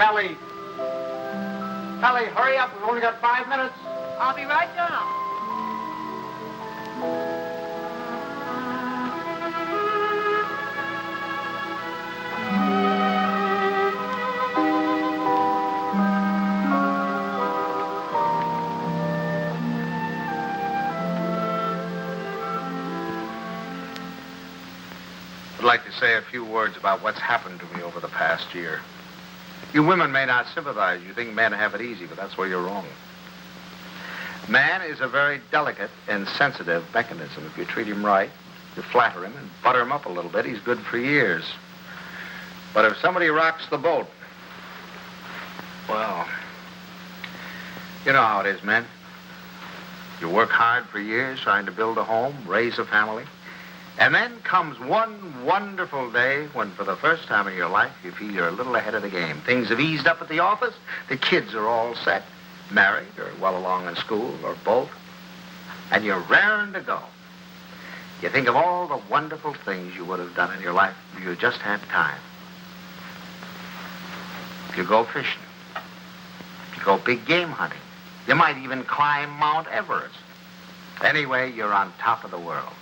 Ellie! Ellie, hurry up. We've only got 5 minutes. I'll be right down. I'd like to say a few words about what's happened to me over the past year. You women may not sympathize. You think men have it easy, but that's where you're wrong. Man is a very delicate and sensitive mechanism. If you treat him right, you flatter him and butter him up a little bit, he's good for years. But if somebody rocks the boat, well, you know how it is, men. You work hard for years trying to build a home, raise a family, and then comes one wonderful day when for the first time in your life you feel you're a little ahead of the game. Things have eased up at the office. The kids are all set, married or well along in school or both. And you're raring to go. You think of all the wonderful things you would have done in your life if you just had time. You go fishing. You go big game hunting. You might even climb Mount Everest. Anyway, you're on top of the world.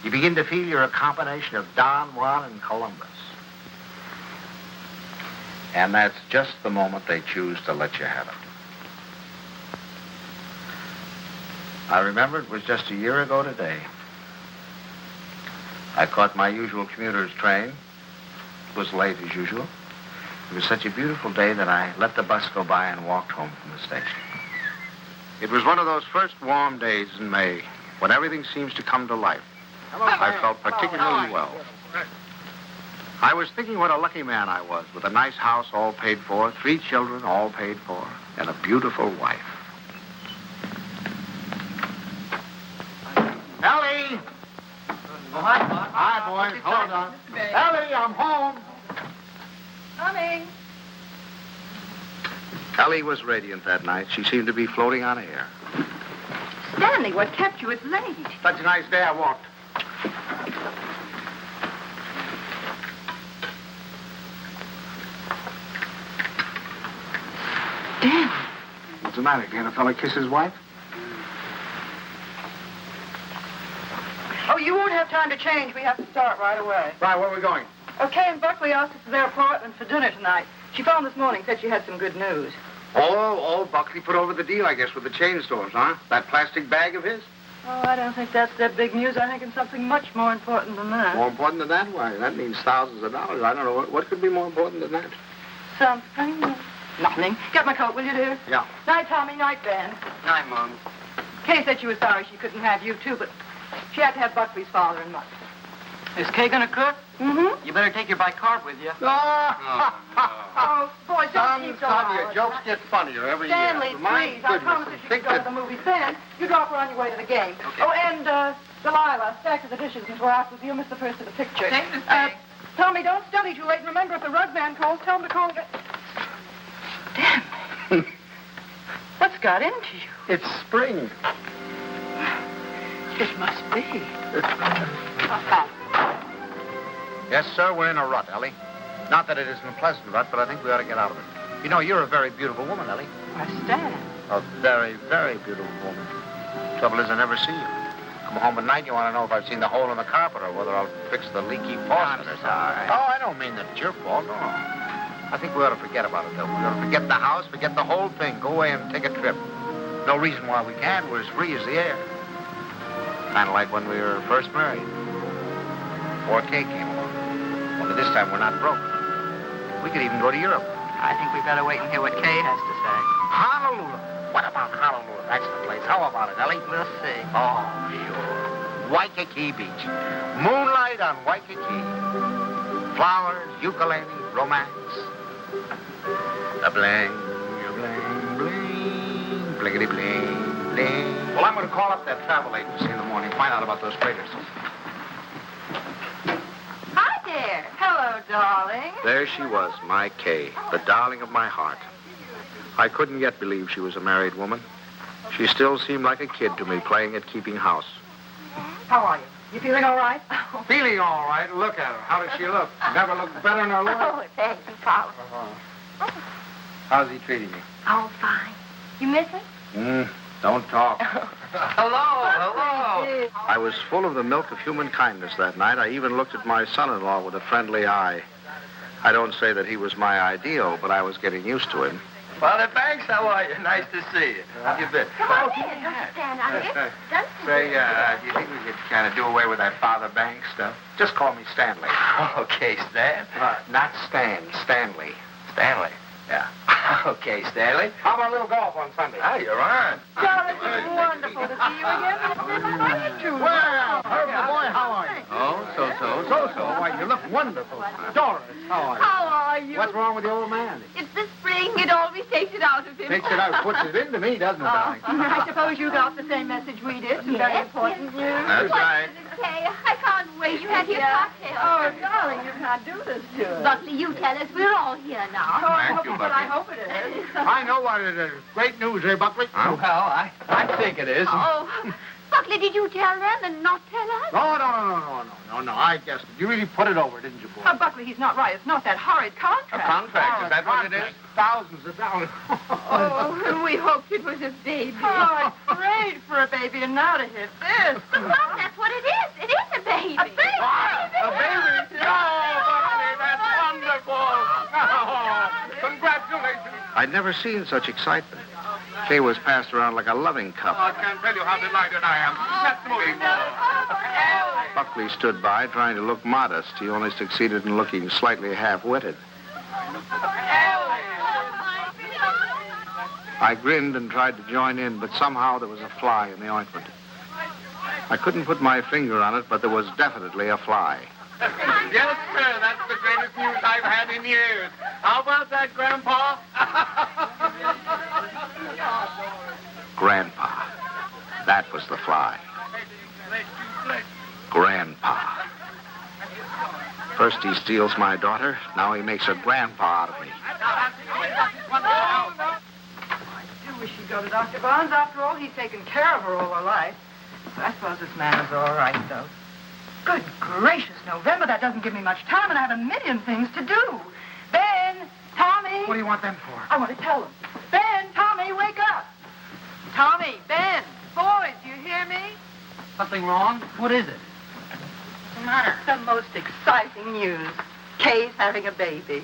You begin to feel you're a combination of Don Juan and Columbus. And that's just the moment they choose to let you have it. I remember it was just a year ago today. I caught my usual commuter's train. It was late as usual. It was such a beautiful day that I let the bus go by and walked home from the station. It was one of those first warm days in May when everything seems to come to life. I felt particularly well. I was thinking what a lucky man I was with a nice house all paid for, 3 children all paid for, and a beautiful wife. Ellie! Oh, hi, Bob. Hi, boys. Hold on. Ellie, I'm home. Coming. Ellie was radiant that night. She seemed to be floating on air. Stanley, what kept you? It's late. Such a nice day I walked. Dan. What's the matter? Can't a fella kiss his wife? Oh, you won't have time to change. We have to start right away. Right, where are we going? Okay, and Buckley asked us to their apartment for dinner tonight. She phoned this morning, said she had some good news. Oh, Buckley put over the deal, I guess, with the chain stores, huh? That plastic bag of his? Oh, I don't think that's that big news. I think it's something much more important than that. More important than that? Why, that means thousands of dollars. I don't know. What could be more important than that? Something? Nothing. Get my coat, will you, dear? Yeah. Night, Tommy. Night, Ben. Night, Mom. Kay said she was sorry she couldn't have you, too, but she had to have Buckley's father and mother. Is Kay gonna cook? Mm-hmm. You better take your bicarb with you. Oh, boys, don't keep going on. Your jokes get funnier every Stanley, year. My please. I promise if you could go to the movies then, you drop her on your way to the game. Okay. Oh, and, Delilah, stack of the dishes into her office. You'll miss the first of the picture. Okay, Miss Kay. Tommy, don't study too late. And remember, if the rug man calls, tell him to call again. Damn. What's got into you? It's spring. It must be. Yes, sir, we're in a rut, Ellie. Not that it isn't a pleasant rut, but I think we ought to get out of it. You know, you're a very beautiful woman, Ellie. Why, Stan. A very, very beautiful woman. Trouble is, I never see you. Come home at night, you want to know if I've seen the hole in the carpet or whether I'll fix the leaky faucet or something. Oh, I don't mean that it's your fault, no. I think we ought to forget about it, though. We ought to forget the house, forget the whole thing. Go away and take a trip. No reason why we can't. We're as free as the air. Kind of like when we were first married. Before Kay came along. Only this time we're not broke. We could even go to Europe. I think we better wait and hear what Kay has to say. Honolulu. What about Honolulu? That's the place. How about it, Ellie? We'll see. Oh, sure. Waikiki Beach. Moonlight on Waikiki. Flowers, ukulele, romance. The bling, bling, bling, blinkety bling, bling. Well, I'm going to call up that travel agency in the morning, find out about those freighters. Hi there. Hello, darling. There she was, my Kay, the darling of my heart. I couldn't yet believe she was a married woman. She still seemed like a kid to me, playing at keeping house. How are you? You feeling all right? Feeling all right. Look at her. How does she look? Never looked better in her life. Oh, thanks, Paul. How's he treating you? Oh, fine. You miss him? Don't talk. Hello. I was full of the milk of human kindness that night. I even looked at my son-in-law with a friendly eye. I don't say that he was my ideal, but I was getting used to him. Father Banks, how are you? Nice to see you. How you been? Come on in. Don't stand out here. Say, do you think we could kind of do away with that Father Banks stuff? Just call me Stanley. Okay, Stan. Not Stan, Stanley. Stanley. Yeah. Okay, Stanley. How about a little golf on Sunday? Oh, you're on. Charlotte, it's wonderful to see you again. How you two? Well, Herb, boy, how are you? Oh, so. Why, you look wonderful. Doris, how are you? How are you? What's wrong with the old man? It's the spring. It always takes it out of him. Takes it out, puts it into me, doesn't it, darling? I suppose you got the same message we did. Some very important news. That's right. Okay, I can't wait. You have your cocktail. Oh, darling, you can't do this to us. Buckley, you tell us. We're all here now. Oh, I Thank hope you, it- Bucky. I hope it is. I know what it is. Great news, eh, Buckley? Well, I think it is. Oh, Buckley, did you tell them and not tell us? No. I guessed it. You really put it over, didn't you, boy? Oh, Buckley, he's not right. It's not that horrid contract. A contract, is that what it is? Thousands of dollars. Oh, we hoped it was a baby. Oh, I prayed for a baby, and now to hit this. Well, that's what it is. It is a baby. A baby? A baby? Oh, Buckley, that's wonderful. Oh, congratulations. I'd never seen such excitement. Kay was passed around like a loving cup. I can't tell you how delighted I am. Let's move. Buckley stood by, trying to look modest. He only succeeded in looking slightly half-witted. I grinned and tried to join in, but somehow there was a fly in the ointment. I couldn't put my finger on it, but there was definitely a fly. Yes, sir. That's the greatest news I've had in years. How about that, Grandpa? Grandpa. That was the fly. Grandpa. First he steals my daughter, now he makes a grandpa out of me. I do wish she'd go to Dr. Barnes. After all, he's taken care of her all her life. But I suppose this man is all right, though. Good gracious, November. That doesn't give me much time, and I have a million things to do. Ben, Tommy. What do you want them for? I want to tell them. Ben, Tommy, wake up. Tommy, Ben, boys, you hear me? Something wrong? What is it? What's the matter? The most exciting news. Kay's having a baby.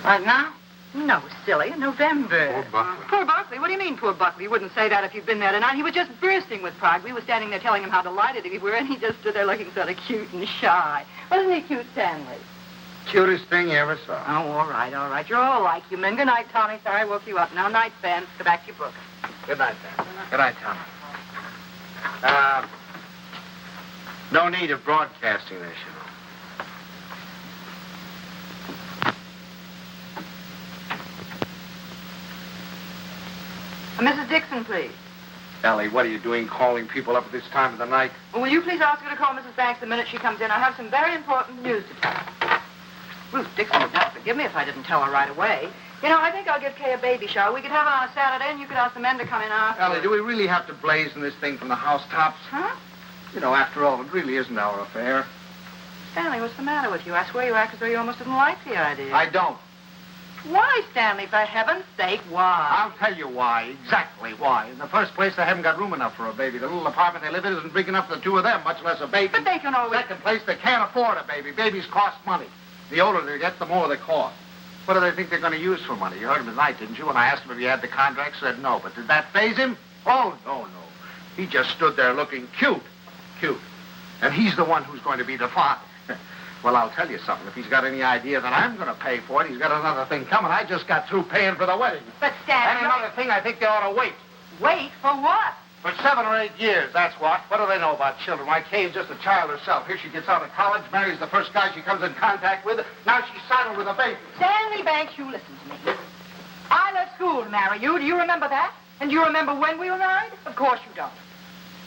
Right now? No, silly, in November. Poor Buckley. Poor Buckley? What do you mean, poor Buckley? You wouldn't say that if you'd been there tonight. He was just bursting with pride. We were standing there telling him how delighted we were, and he just stood there looking sort of cute and shy. Wasn't he cute, Stanley? Cutest thing you ever saw. Oh, all right. You're all like you men. Good night, Tommy. Sorry I woke you up. Now, night, Ben. Go back to your book. Good night, Ben. Good night, Tom. No need of broadcasting this, you know. Mrs. Dixon, please. Ellie, what are you doing calling people up at this time of the night? Well, will you please ask her to call Mrs. Banks the minute she comes in? I have some very important news to tell her. Ruth Dixon would not forgive me if I didn't tell her right away. You know, I think I'll give Kay a baby shower. We could have it on a Saturday, and you could ask the men to come in after. Ellie, do we really have to blazon this thing from the housetops? Huh? You know, after all, it really isn't our affair. Stanley, what's the matter with you? I swear you act as though you almost didn't like the idea. I don't. Why, Stanley, for heaven's sake, why? I'll tell you why, exactly why. In the first place, they haven't got room enough for a baby. The little apartment they live in isn't big enough for the two of them, much less a baby. But they can always... Second place, they can't afford a baby. Babies cost money. The older they get, the more they cost. What do they think they're going to use for money? You heard him tonight, didn't you? When I asked him if he had the contract, said no. But did that faze him? Oh, no. He just stood there looking cute. And he's the one who's going to be the father. Well, I'll tell you something. If he's got any idea that I'm going to pay for it, he's got another thing coming. I just got through paying for the wedding. But, Stanley... And another thing, I think they ought to wait. Wait for what? For 7 or 8 years, that's what. What do they know about children? Why, Kay's just a child herself. Here she gets out of college, marries the first guy she comes in contact with. Now she's saddled with a baby. Stanley Banks, you listen to me. I left school to marry you. Do you remember that? And do you remember when we were married? Of course you don't.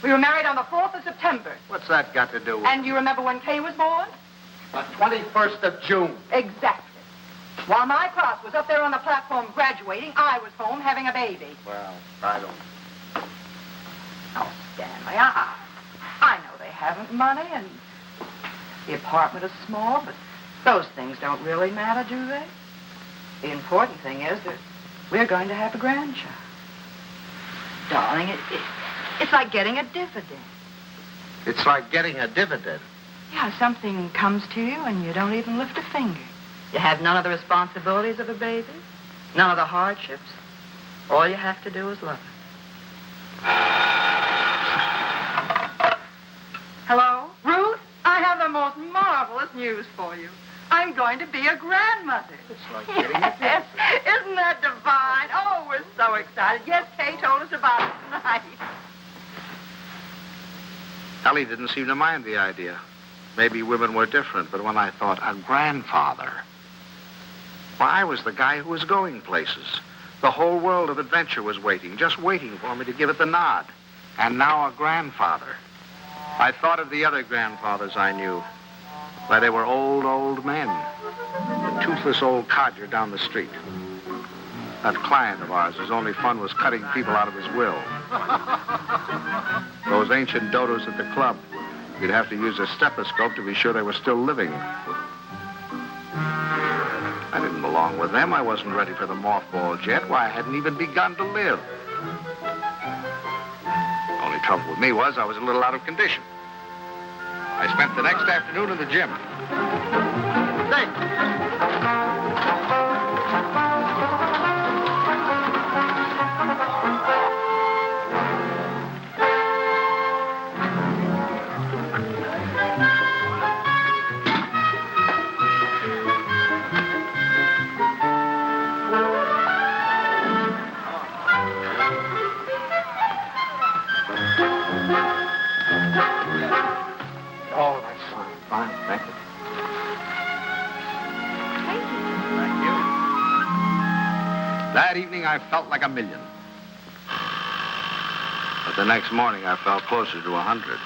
We were married on the 4th of September. What's that got to do with... And do you remember when Kay was born? The 21st of June. Exactly. While my class was up there on the platform graduating, I was home having a baby. Well, I don't... Oh, Stanley, I know they haven't money, and the apartment is small, but those things don't really matter, do they? The important thing is that we're going to have a grandchild. Darling, it's like getting a dividend. It's like getting a dividend. Yeah, something comes to you and you don't even lift a finger. You have none of the responsibilities of a baby, none of the hardships. All you have to do is love it. Hello? Ruth, I have the most marvelous news for you. I'm going to be a grandmother. It's like getting a dividend. Isn't that divine? Oh, we're so excited. Yes, Kay told us about it tonight. Ellie didn't seem to mind the idea. Maybe women were different, but when I thought a grandfather, well, I was the guy who was going places. The whole world of adventure was waiting, just waiting for me to give it the nod. And now a grandfather. I thought of the other grandfathers I knew. Why, they were old men. The toothless old codger down the street. That client of ours whose only fun was cutting people out of his will. Those ancient dodos at the club. You'd have to use a stethoscope to be sure they were still living. I didn't belong with them. I wasn't ready for the mothballs yet. Why, I hadn't even begun to live. Only trouble with me was I was a little out of condition. I spent the next afternoon in the gym. Oh, that's fine. Thank you. Thank you. That evening, I felt like $1 million. But the next morning, I felt closer to 100.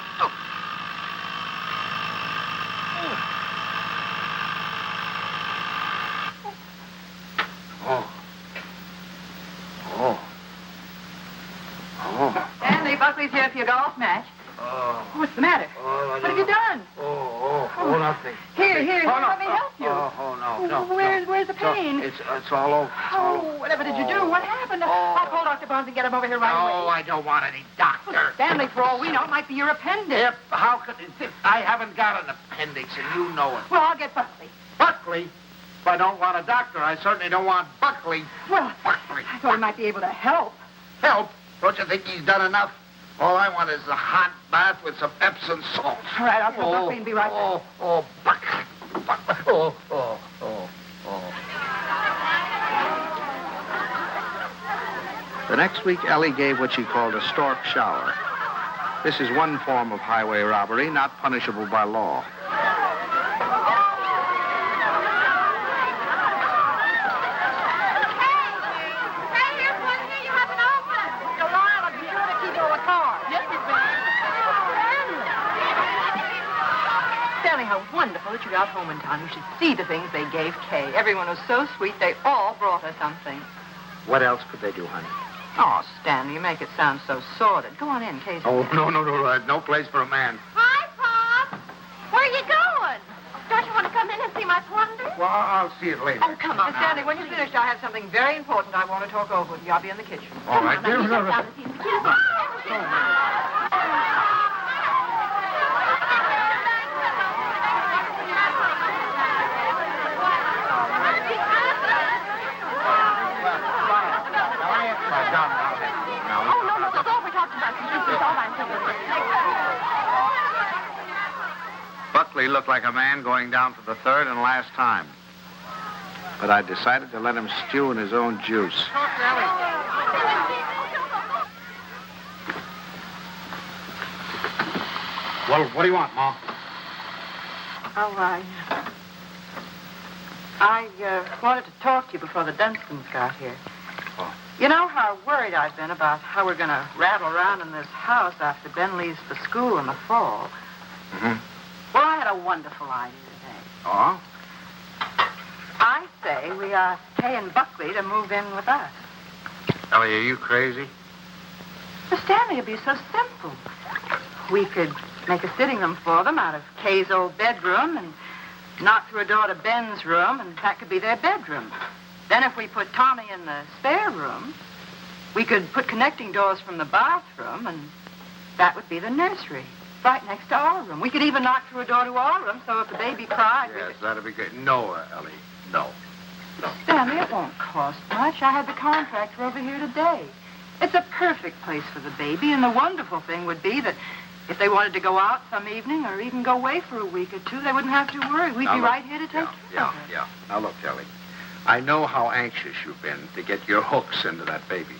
Stanley, Buckley's here for your golf match. Oh. What's the matter? What have you done? Nothing. Here, Oh, no. let me help you. No. Where's the pain? It's all over. Oh, whatever did you do? What happened? I'll call Dr. Barnes and get him over here right away. No, I don't want any doctor. Stanley, for all we know, it might be your appendix. Yep, how could it? I haven't got an appendix, and you know it. Well, I'll get Buckley. Buckley? If I don't want a doctor, I certainly don't want Buckley. Well, Buckley. I thought he might be able to help. Help? Don't you think he's done enough? All I want is a hot bath with some Epsom salt. All right, I'll call Buckley and be right back. Buckley. The next week, Ellie gave what she called a stork shower. This is one form of highway robbery not punishable by law. How wonderful that you got home in time. You should see the things they gave Kay. Everyone was so sweet, they all brought her something. What else could they do, honey? Oh, Stanley, you make it sound so sordid. Go on in, Kay's. Oh, no. No place for a man. Hi, Pop. Where are you going? Don't you want to come in and see my plunder? Well, I'll see it later. Oh, come on. Stanley, when you're finished, I have something very important I want to talk over with you. I'll be in the kitchen. All right, dear. Buckley looked like a man going down for the third and last time. But I decided to let him stew in his own juice. Well, what do you want, Mom? Oh, I wanted to talk to you before the Dunstons got here. Oh. You know how worried I've been about how we're going to rattle around in this house after Ben leaves for school in the fall. Mm-hmm. Well, I had a wonderful idea today. Oh? I say we are paying Buckley to move in with us. Ellie, are you crazy? Mr. Stanley, it'd be so simple. We could make a sitting room for them out of Kay's old bedroom and knock through a door to Ben's room, and that could be their bedroom. Then if we put Tommy in the spare room, we could put connecting doors from the bathroom, and that would be the nursery, right next to our room. We could even knock through a door to our room, so if the baby cried... Yes, that'd be good. No, Ellie, no. Stanley, it won't cost much. I had the contractor over here today. It's a perfect place for the baby, and the wonderful thing would be that if they wanted to go out some evening or even go away for a week or two, they wouldn't have to worry. We'd be right here to take care of it. Yeah. Now, look, Ellie, I know how anxious you've been to get your hooks into that baby.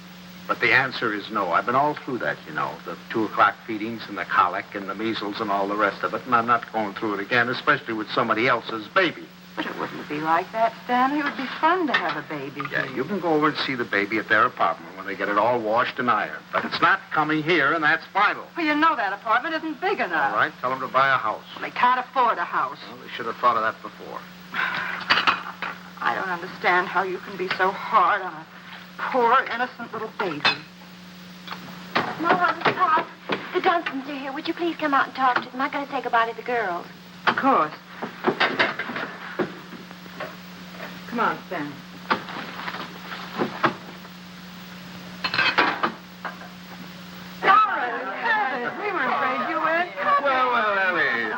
But the answer is no. I've been all through that, you know, the 2 o'clock feedings and the colic and the measles and all the rest of it, and I'm not going through it again, especially with somebody else's baby. But it wouldn't be like that, Stanley. It would be fun to have a baby Yeah, here. you can go over and see the baby at their apartment when they get it all washed and ironed. But it's not coming here, and that's final. Well, you know that apartment isn't big enough. All right, tell them to buy a house. They can't afford a house. Well, they should have thought of that before. I don't understand how you can be so hard on a poor, innocent little baby. Mom, Pop, the Dunstons are here. Would you please come out and talk to them? I'm going to say goodbye to the girls. Of course. Come on, Stanley. We were afraid you went. Well, Ellie.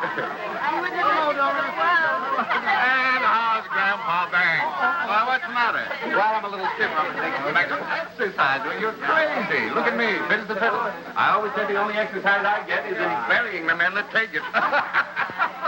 And how's Grandpa Bang? Well, what's the matter? Well, I'm a little stiff. I'm taking some extra exercise. Well, you're crazy. Look at me, fit as a fiddle. I always say the only exercise I get is in burying the men that take it.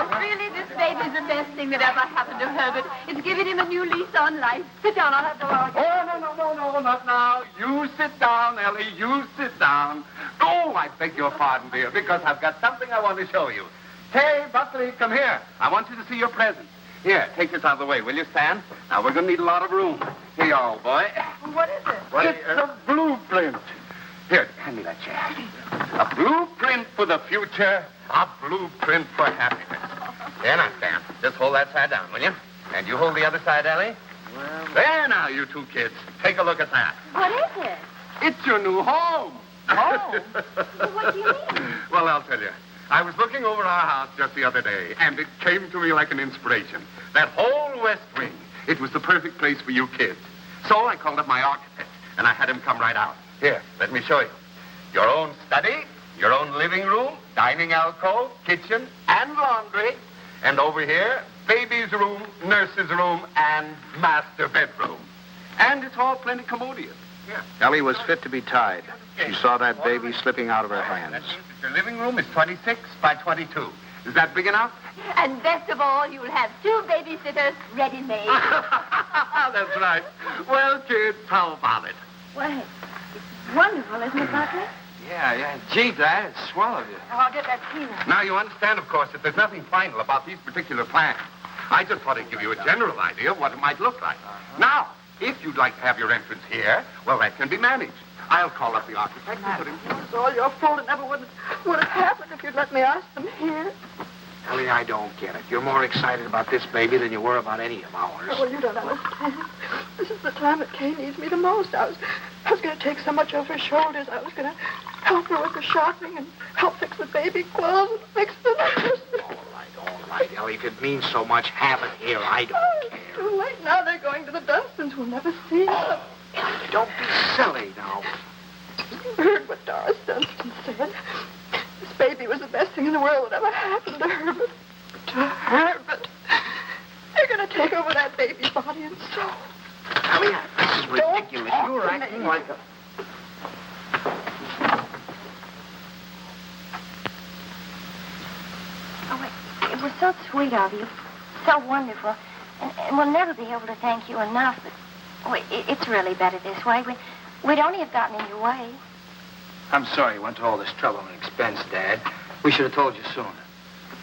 Really, this baby's the best thing that ever happened to Herbert. It's given him a new lease on life. Sit down, I'll have the log. Oh, no, not now. You sit down, Ellie. You sit down. Oh, I beg your pardon, dear, because I've got something I want to show you. Hey, Buckley, come here. I want you to see your present. Here, take this out of the way, will you, Stan? Now, we're going to need a lot of room. Here you are, old boy. What is it? It's a blueprint. Here, hand me that chair. A blueprint for the future. A blueprint for happiness. Here now, Stan. Just hold that side down, will you? And you hold the other side, Ellie. Well, there now, you 2 kids. Take a look at that. What is it? It's your new home. Oh. Well, what do you mean? Well, I'll tell you. I was looking over our house just the other day, and it came to me like an inspiration. That whole west wing, it was the perfect place for you kids. So I called up my architect, and I had him come right out. Here, let me show you. Your own study, your own living room, dining alcove, kitchen, and laundry. And over here, baby's room, nurse's room, and master bedroom. And it's all plenty commodious. Yeah. Ellie was fit to be tied. She saw that baby slipping out of her hands. That means that your living room is 26 by 22. Is that big enough? And best of all, you'll have 2 babysitters ready-made. That's right. Well, kids, how about it? Well, it's wonderful, isn't it, Buckley? Yeah. Gee, Dad, it's swell of you. Oh, I'll get that peanut. Now, you understand, of course, that there's nothing final about these particular plans. I just thought I'd give you a general idea of what it might look like. Now, if you'd like to have your entrance here, well, that can be managed. I'll call up the architect and put him here. It's all your fault. It never would have happened if you'd let me ask them here. Ellie, I don't get it. You're more excited about this baby than you were about any of ours. Oh, well, you don't understand. This is the time that Kay needs me the most. I was going to take so much off her shoulders. I was going to help her with the shopping and help fix the baby clothes and fix the nurse. All right, Ellie. If it means so much, have it here. I don't care. too late. Now they're going to the Dunstons. We'll never see them. Don't be silly now. You heard what Doris Dunstan said. This baby was the best thing in the world that ever happened to Herbert. To Herbert. They're going to take over that baby's body and soul. Ellie, this is ridiculous. You're acting like a... Oh, it was so sweet of you. So wonderful. And we'll never be able to thank you enough. But it's really better this way. We'd only have gotten in your way. I'm sorry you went to all this trouble and expense, Dad. We should have told you sooner.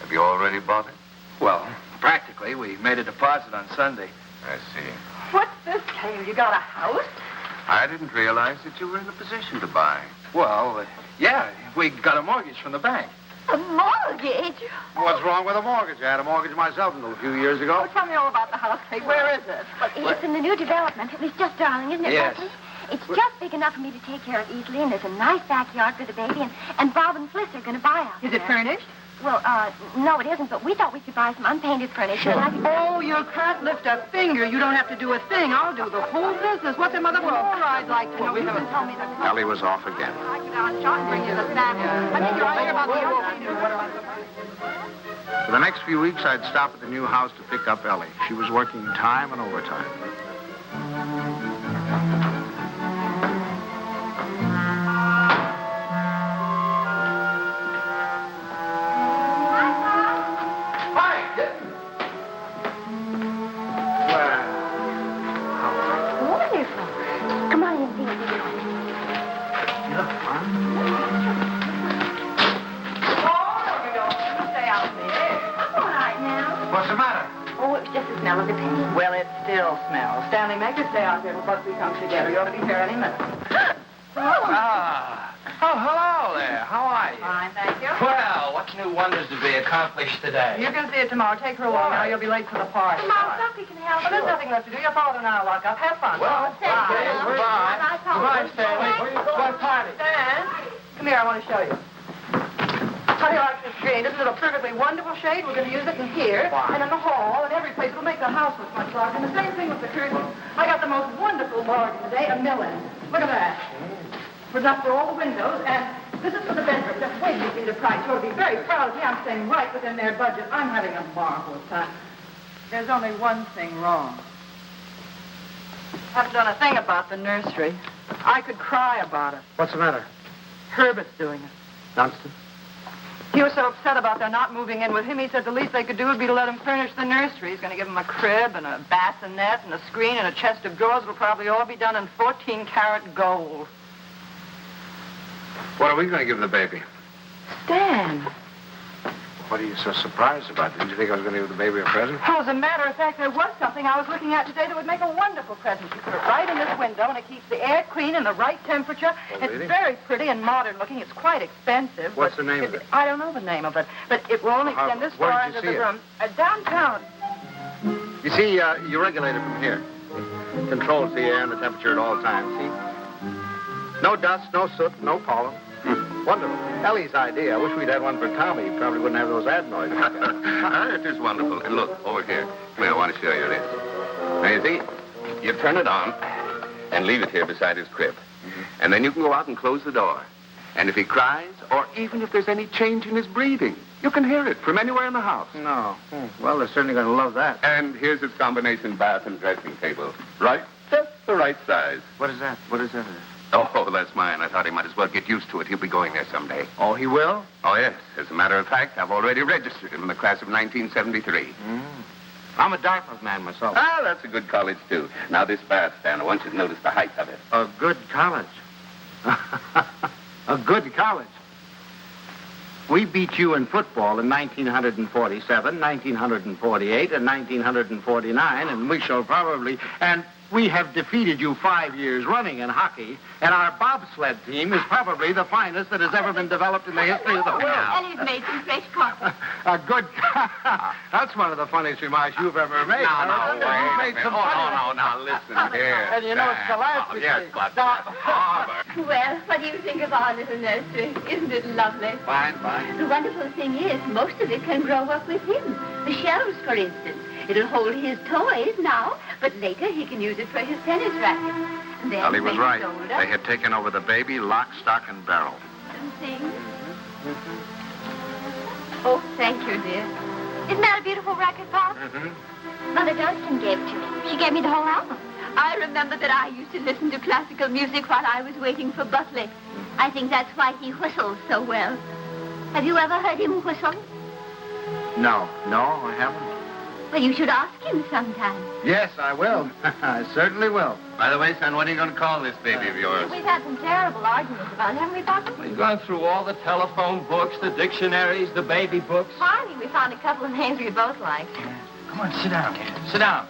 Have you already bought it? Well, practically. We made a deposit on Sunday. I see. What's this, Cale? You got a house? I didn't realize that you were in a position to buy. Well, yeah, we got a mortgage from the bank. A mortgage? What's wrong with a mortgage? I had a mortgage myself until a few years ago. Oh, tell me all about the house, Kate. Where is it? It's in the new development. It's just darling, isn't it, Yes. Buckley? It's just big enough for me to take care of easily, and there's a nice backyard for the baby, and Bob and Fliss are going to buy out Is there. it furnished? Well, no, it isn't, but we thought we could buy some unpainted furniture. And I could... Oh, you can't lift a finger. You don't have to do a thing. I'll do the whole business. What's them other more I'd like to know? You haven't told me that. Ellie was off again. I could out shop and bring you the sample. I think you're right about the For the next few weeks, I'd stop at the new house to pick up Ellie. She was working time and overtime. Wonderful. Come on in, see what you're doing. You look fine. Stay out there. I'm all right now. What's the matter? Oh, it was just the smell of the paint. Well, it still smells. Stanley, make her stay out there till Buckley comes together. You ought to be here any minute. Oh, hello there. How are you? Fine, thank you. Well, what new wonders to be accomplished today? You can see it tomorrow. Take her along now. You'll be late for the party. Mom, Buckley can help Well, there's us. nothing left to do. Your father and I'll lock up. Have fun. Well, Okay, goodbye. Goodbye, Stanley. What party? Stan, come here. I want to show you. How do you like this green? Isn't it a perfectly wonderful shade? We're going to use it in here and in the hall and every place. It'll make the house look much larger. And the same thing with the curtains. I got the most wonderful bargain today, a million. Look at that. It was up for all the windows, and this is for the bedroom. Just wait till you see the price. You'll be very proud of me. I'm staying right within their budget. I'm having a marvelous time. There's only one thing wrong. Haven't done a thing about the nursery. I could cry about it. What's the matter? Herbert's doing it. Dunstan? He was so upset about their not moving in with him, he said the least they could do would be to let him furnish the nursery. He's going to give him a crib and a bassinet and a screen and a chest of drawers. It'll probably all be done in 14-karat gold. What are we going to give the baby? Stan. What are you so surprised about? Didn't you think I was going to give the baby a present? Oh, as a matter of fact, there was something I was looking at today that would make a wonderful present. You put it right in this window, and it keeps the air clean and the right temperature. Oh, It's really? very pretty and modern looking. It's quite expensive. What's but the name of it? I don't know the name of it, but it will only How- extend this where far did you into see the it? room. Downtown. You see, you regulate it from here. Controls the air and the temperature at all times, see? No dust, no soot, no pollen. Wonderful. Ellie's idea. I wish we'd had one for Tommy. He probably wouldn't have those ad noises. It is wonderful. And look, over here. Come here, I want to show you this. Now, you see, you turn it on and leave it here beside his crib. And then you can go out and close the door. And if he cries, or even if there's any change in his breathing, you can hear it from anywhere in the house. No. Well, they're certainly going to love that. And here's his combination bath and dressing table. Right? Just the right size. What is that? What is that? Oh, that's mine. I thought he might as well get used to it. He'll be going there someday. Oh, he will? Oh, yes. As a matter of fact, I've already registered him in the class of 1973. I'm a Dartmouth man myself. Ah, that's a good college, too. Now, this bath stand, I want you to notice the height of it. A good college. A good college. We beat you in football in 1947, 1948, and 1949, and we shall probably... And we have defeated you 5 years running in hockey, and our bobsled team is probably the finest that has ever been developed in the history of the world. Ellie's made some fresh coffee. A good... That's one of the funniest remarks you've ever made. No, You've wait made a minute. some Oh, funny- no, listen here. And you know, it's the last Oh, we yes, see. but... Now- Barbara. Well, what do you think of our little nursery? Isn't it lovely? Fine, fine. The wonderful thing is, most of it can grow up with him. The shelves, for instance. It'll hold his toys now, but later he can use it for his tennis racket. And then Ellie was when right. he's older, They had taken over the baby, lock, stock, and barrel. and things. Oh, thank you, dear. Isn't that a beautiful record, Pop? Mm-hmm. Mother Dunstan gave it to me. She gave me the whole album. I remember that I used to listen to classical music while I was waiting for Buckley. I think that's why he whistles so well. Have you ever heard him whistle? No, I haven't. Well, you should ask him sometime. Yes, I will. I certainly will. By the way, son, what are you going to call this baby of yours? We've had some terrible arguments about it, haven't we, Papa? We've gone through all the telephone books, the dictionaries, the baby books. Finally, we found a couple of names we both liked. Come on, sit down, kid. Sit down.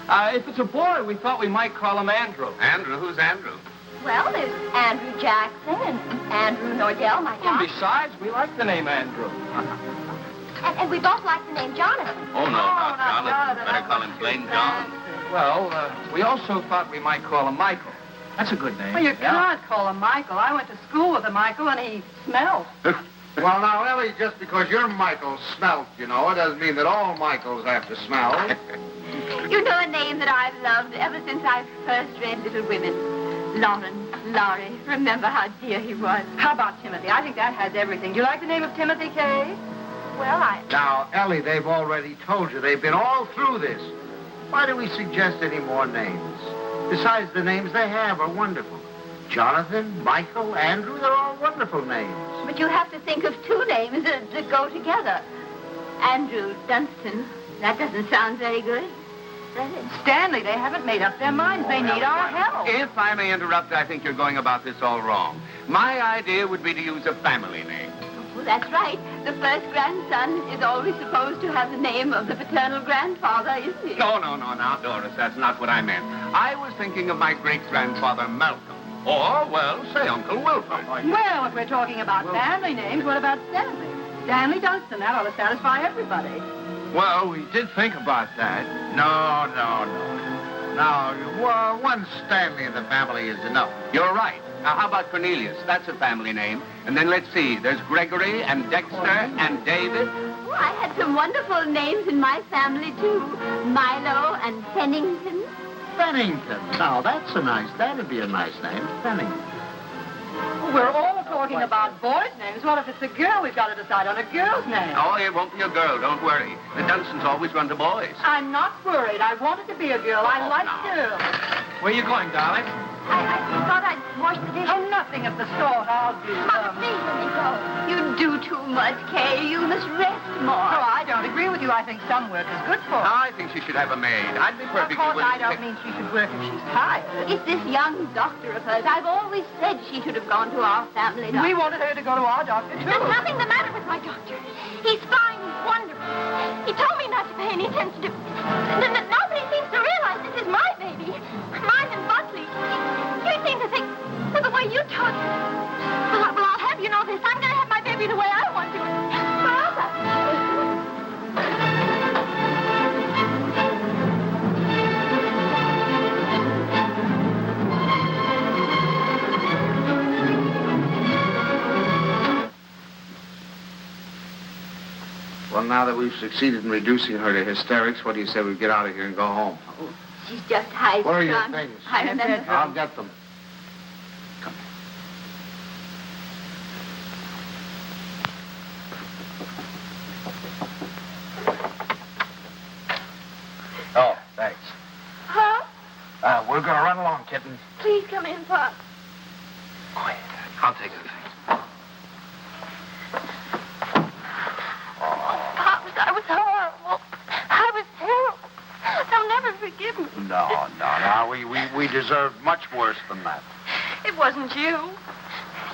If it's a boy, we thought we might call him Andrew. Andrew? Who's Andrew? Well, there's Andrew Jackson and Andrew Nordell, my And dad. besides, we like the name Andrew. And we both like the name Jonathan. Oh, no, not Jonathan. Jonathan. Better call him plain John. Well, we also thought we might call him Michael. That's a good name. Well, you can't call him Michael. I went to school with a Michael, and he smelled. Well, now, Ellie, just because your Michael smelt, it doesn't mean that all Michaels have to smell. You know a name that I've loved ever since I first read Little Women? Laurie. Remember how dear he was. How about Timothy? I think that has everything. Do you like the name of Timothy, Kay? Well, Now, Ellie, they've already told you. They've been all through this. Why do we suggest any more names? Besides, the names they have are wonderful. Jonathan, Michael, Andrew, they're all wonderful names. But you have to think of two names that go together. Andrew Dunstan. That doesn't sound very good. Does it? Stanley, they haven't made up their minds. They need our help. If I may interrupt, I think you're going about this all wrong. My idea would be to use a family name. Oh, that's right. The first grandson is always supposed to have the name of the paternal grandfather, isn't he? No, now, Doris, that's not what I meant. I was thinking of my great-grandfather Malcolm. Or, well, say Uncle Wilford. Well, if we're talking about family names, what about Stanley? Stanley Dunstan. That ought to satisfy everybody. Well, we did think about that. No. Well, one Stanley in the family is enough. You're right. Now, how about Cornelius? That's a family name. And then let's see. There's Gregory and Dexter and David. Oh, I had some wonderful names in my family, too. Milo and Pennington. Bennington. Now, that'd be a nice name. Bennington. We're all talking about boys' names. What if it's a girl? We've got to decide on a girl's name. Oh, it won't be a girl. Don't worry. The Dunstans always run to boys. I'm not worried. I wanted to be a girl. I like girls. Where you going, darling? I thought I'd wash the dishes. Oh, nothing of the sort. I'll do Mother, them. please let me go. You do too much, Kay. You must rest more. Oh, I don't agree with you. I think some work is good for her. I think she should have a maid. I'd be Of perfectly course, willing I to don't mean she should work if she's tired. It's this young doctor of hers. I've always said she should have gone to our family doctor. We wanted her to go to our doctor, There's too. nothing the matter with my doctor. He's fine. He's wonderful. He told me not to pay any attention to... Nobody seems to realize this is my baby. Mine and Buckley's. You seem to think, well, the way you talk... Well, I'll have you know this. I'm going to have my baby the way I want to. Forever. Well, now that we've succeeded in reducing her to hysterics, what do you say we get out of here and go home? She's just high Where are your strung. things? I remember. I'll get them. Oh, thanks. Huh? We're going to run along, kitten. Please come in, Pop. Quiet. I'll take the things. Pop, that was horrible. I was terrible. They'll never forgive me. No. We deserve much worse than that. It wasn't you.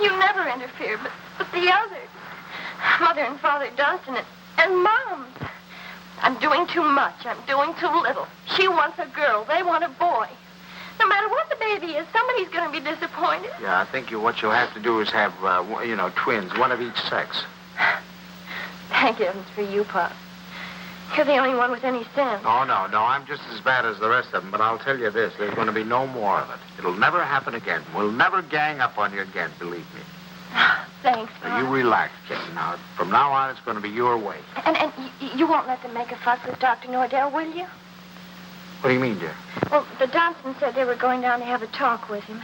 You never interfered, but the others. Mother and Father Dunstan and Mom. I'm doing too much. I'm doing too little. She wants a girl. They want a boy. No matter what the baby is, somebody's going to be disappointed. Yeah, I think what you'll have to do is have, twins, one of each sex. Thank heavens for you, Pop. You're the only one with any sense. Oh, no, I'm just as bad as the rest of them, but I'll tell you this, there's going to be no more of it. It'll never happen again. We'll never gang up on you again, believe me. Thanks, You Pop. relax, kitten. Now, from now on, it's going to be your way. And you won't let them make a fuss with Dr. Nordell, will you? What do you mean, dear? Well, the Johnstons said they were going down to have a talk with him.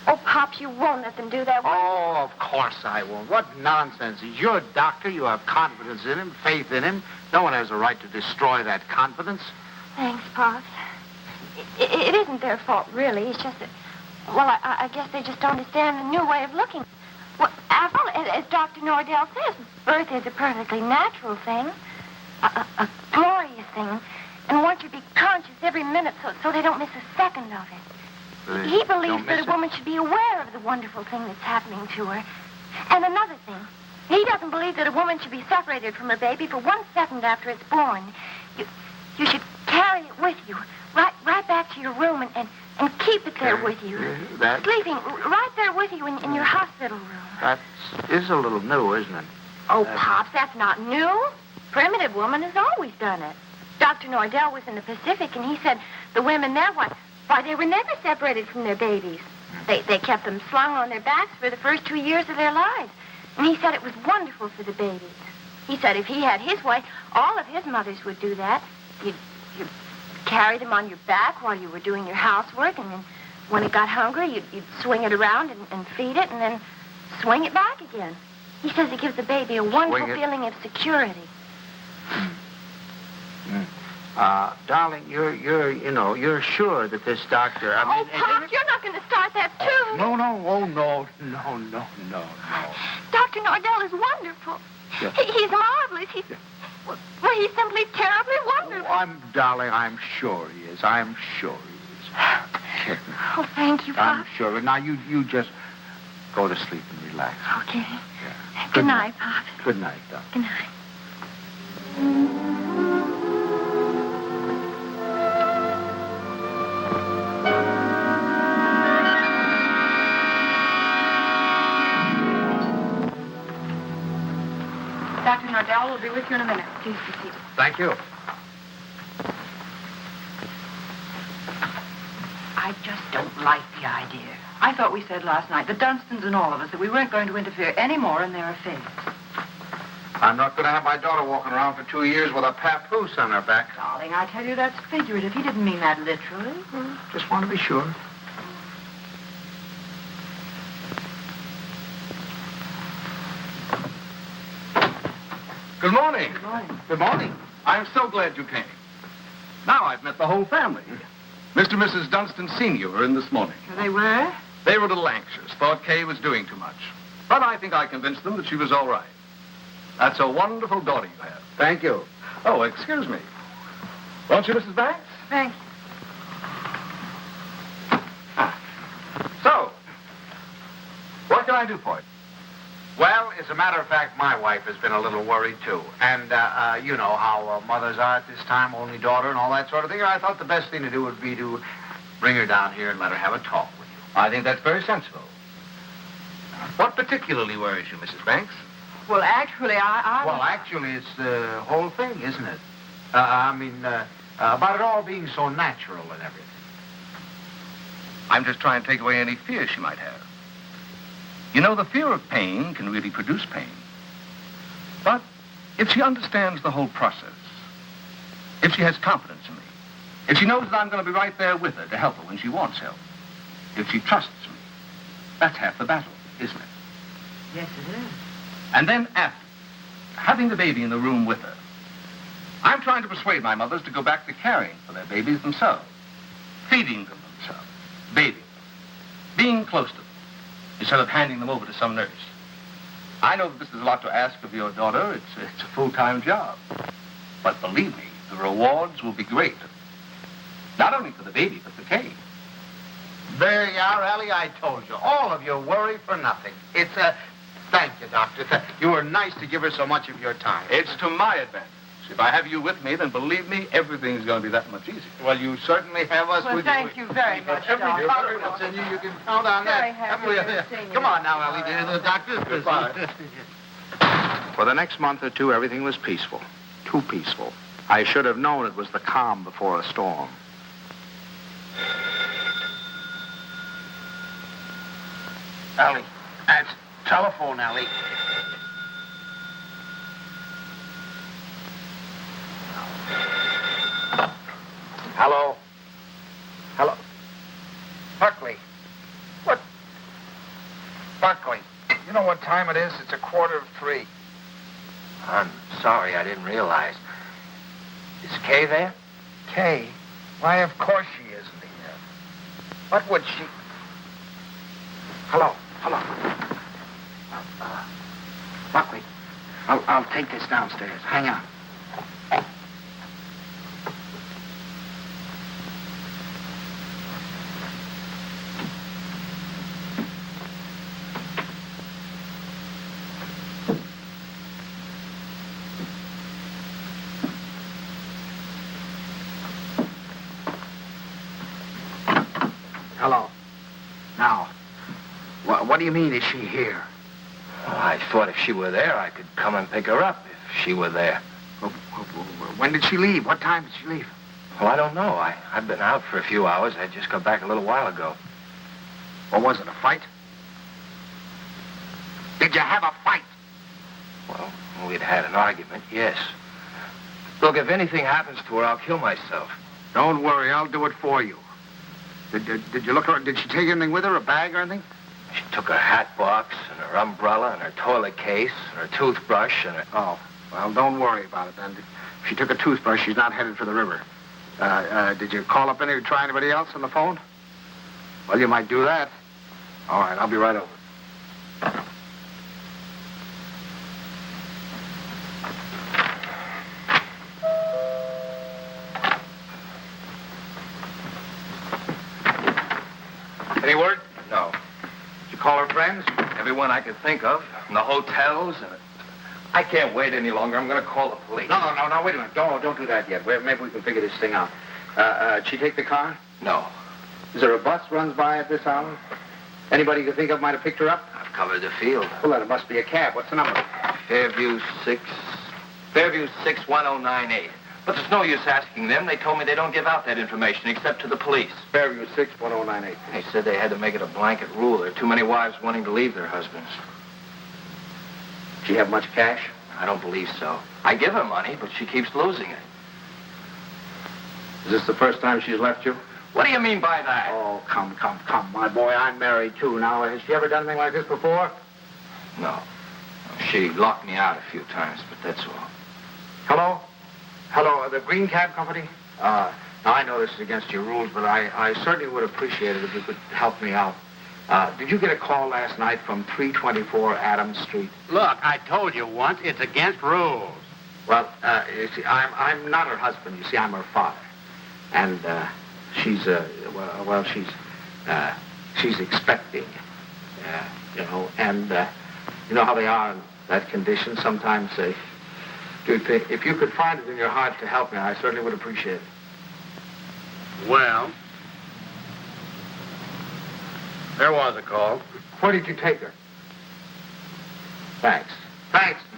Oh, Pops, you won't let them do that, will you? Oh, of course I won't. What nonsense. He's your doctor. You have confidence in him, faith in him. No one has a right to destroy that confidence. Thanks, Pops. It isn't their fault, really. It's just that, well, I guess they just don't understand the new way of looking. Well, after all, as Dr. Nordell says, birth is a perfectly natural thing, a glorious thing, and one should be conscious every minute so they don't miss a second of it. He believes that a woman should be aware of the wonderful thing that's happening to her. And another thing, he doesn't believe that a woman should be separated from her baby for 1 second after it's born. You should carry it with you, right back to your room and keep it there with you. Sleeping right there with you in your hospital room. That is a little new, isn't it? Oh, Pops, that's not new. Primitive woman has always done it. Dr. Nordell was in the Pacific, and he said the women there, why, they were never separated from their babies. They kept them slung on their backs for the first 2 years of their lives. And he said it was wonderful for the babies. He said if he had his way, all of his mothers would do that. You'd carry them on your back while you were doing your housework, and then when it got hungry, you'd swing it around and feed it, and then swing it back again. He says it gives the baby a wonderful feeling of security. Darling, you're sure that this doctor... Pop, you're not going to start that, too. No. Dr. Nordell is wonderful. Yeah. He's marvelous. He's simply terribly wonderful. I'm sure he is. I'm sure he is. Oh, thank you, Pop. I'm sure. Now, you just go to sleep and relax. Okay. Yeah. Good night, Pop. Good night, Doc. Good night. Dr. Nordell will be with you in a minute. Please be seated. Thank you. I just don't like the idea. I thought we said last night, the Dunstons and all of us, that we weren't going to interfere any more in their affairs. I'm not going to have my daughter walking around for 2 years with a papoose on her back. Darling, I tell you, that's figurative. He didn't mean that literally. Just want to be sure. Good morning. Good morning. Good morning. I'm so glad you came. Now I've met the whole family. Mr. and Mrs. Dunstan Sr. were in this morning. They were? They were a little anxious, thought Kay was doing too much. But I think I convinced them that she was all right. That's a wonderful daughter you have. Thank you. Oh, excuse me. Won't you, Mrs. Banks? Thank you. So, what can I do for you? Well, as a matter of fact, my wife has been a little worried, too. And, you know how mothers are at this time, only daughter and all that sort of thing. I thought the best thing to do would be to bring her down here and let her have a talk with you. I think that's very sensible. What particularly worries you, Mrs. Banks? Well, actually, Well, actually, it's the whole thing, isn't it? About it all being so natural and everything. I'm just trying to take away any fear she might have. You know, the fear of pain can really produce pain. But if she understands the whole process, if she has confidence in me, if she knows that I'm going to be right there with her to help her when she wants help, if she trusts me, that's half the battle, isn't it? Yes, it is. And then after, having the baby in the room with her, I'm trying to persuade my mothers to go back to caring for their babies themselves, feeding them themselves, bathing them, being close to them, instead of handing them over to some nurse. I know that this is a lot to ask of your daughter. It's a full-time job. But believe me, the rewards will be great. Not only for the baby, but for Kay. There you are, Allie. I told you. All of you worry for nothing. It's a... Thank you, Doctor. You were nice to give her so much of your time. It's to my advantage. If I have you with me, then believe me, everything's going to be that much easier. Well, you certainly have us Well, with thank you very much, Every Doctor. confidence in you can count on Very that. happy to see you. Come on now, Allie, dear. The doctor's busy. For the next month or two, everything was peaceful. Too peaceful. I should have known it was the calm before a storm. Allie, that's telephone. telephone, Ellie. Hello? Hello? Buckley. What? Buckley, you know what time it is? It's 2:45. I'm sorry, I didn't realize. Is Kay there? Kay? Why, of course she isn't here. What would she... Hello? Buckley, I'll take this downstairs. Hang on. Hello. Now, what do you mean, is she here? Well, I thought if she were there, I could come and pick her up if she were there. When did she leave? What time did she leave? Well, I don't know. I've been out for a few hours. I just got back a little while ago. Or was it a fight? Did you have a fight? Well, we'd had an argument, yes. Look, if anything happens to her, I'll kill myself. Don't worry, I'll do it for you. Did you look her? Did she take anything with her, a bag or anything? She took her hat box and her umbrella and her toilet case and her toothbrush and her... Oh, well, don't worry about it then. If she took a toothbrush, she's not headed for the river. Did you call up try anybody else on the phone? Well, you might do that. All right, I'll be right over. Any word? No. Did you call her friends? Everyone I could think of. And the hotels. And I can't wait any longer. I'm going to call the police. No, wait a minute. Don't do that yet. Maybe we can figure this thing out. Did she take the car? No. Is there a bus runs by at this hour? Anybody you can think of might have picked her up? I've covered the field. Well, then it must be a cab. What's the number? Fairview 61098. But there's no use asking them. They told me they don't give out that information except to the police. Fairview 61098. They said they had to make it a blanket rule. There are too many wives wanting to leave their husbands. Did she have much cash? I don't believe so. I give her money, but she keeps losing it. Is this the first time she's left you? What do you mean by that? Oh, come, my boy. I'm married, too. Now, has she ever done anything like this before? No. She locked me out a few times, but that's all. Hello, the Green Cab Company? Now, I know this is against your rules, but I certainly would appreciate it if you could help me out. Did you get a call last night from 324 Adams Street? Look, I told you once, it's against rules. Well, you see, I'm not her husband. You see, I'm her father. And, she's expecting, and you know how they are in that condition. Sometimes if you could find it in your heart to help me, I certainly would appreciate it. Well, there was a call. Where did you take her? Thanks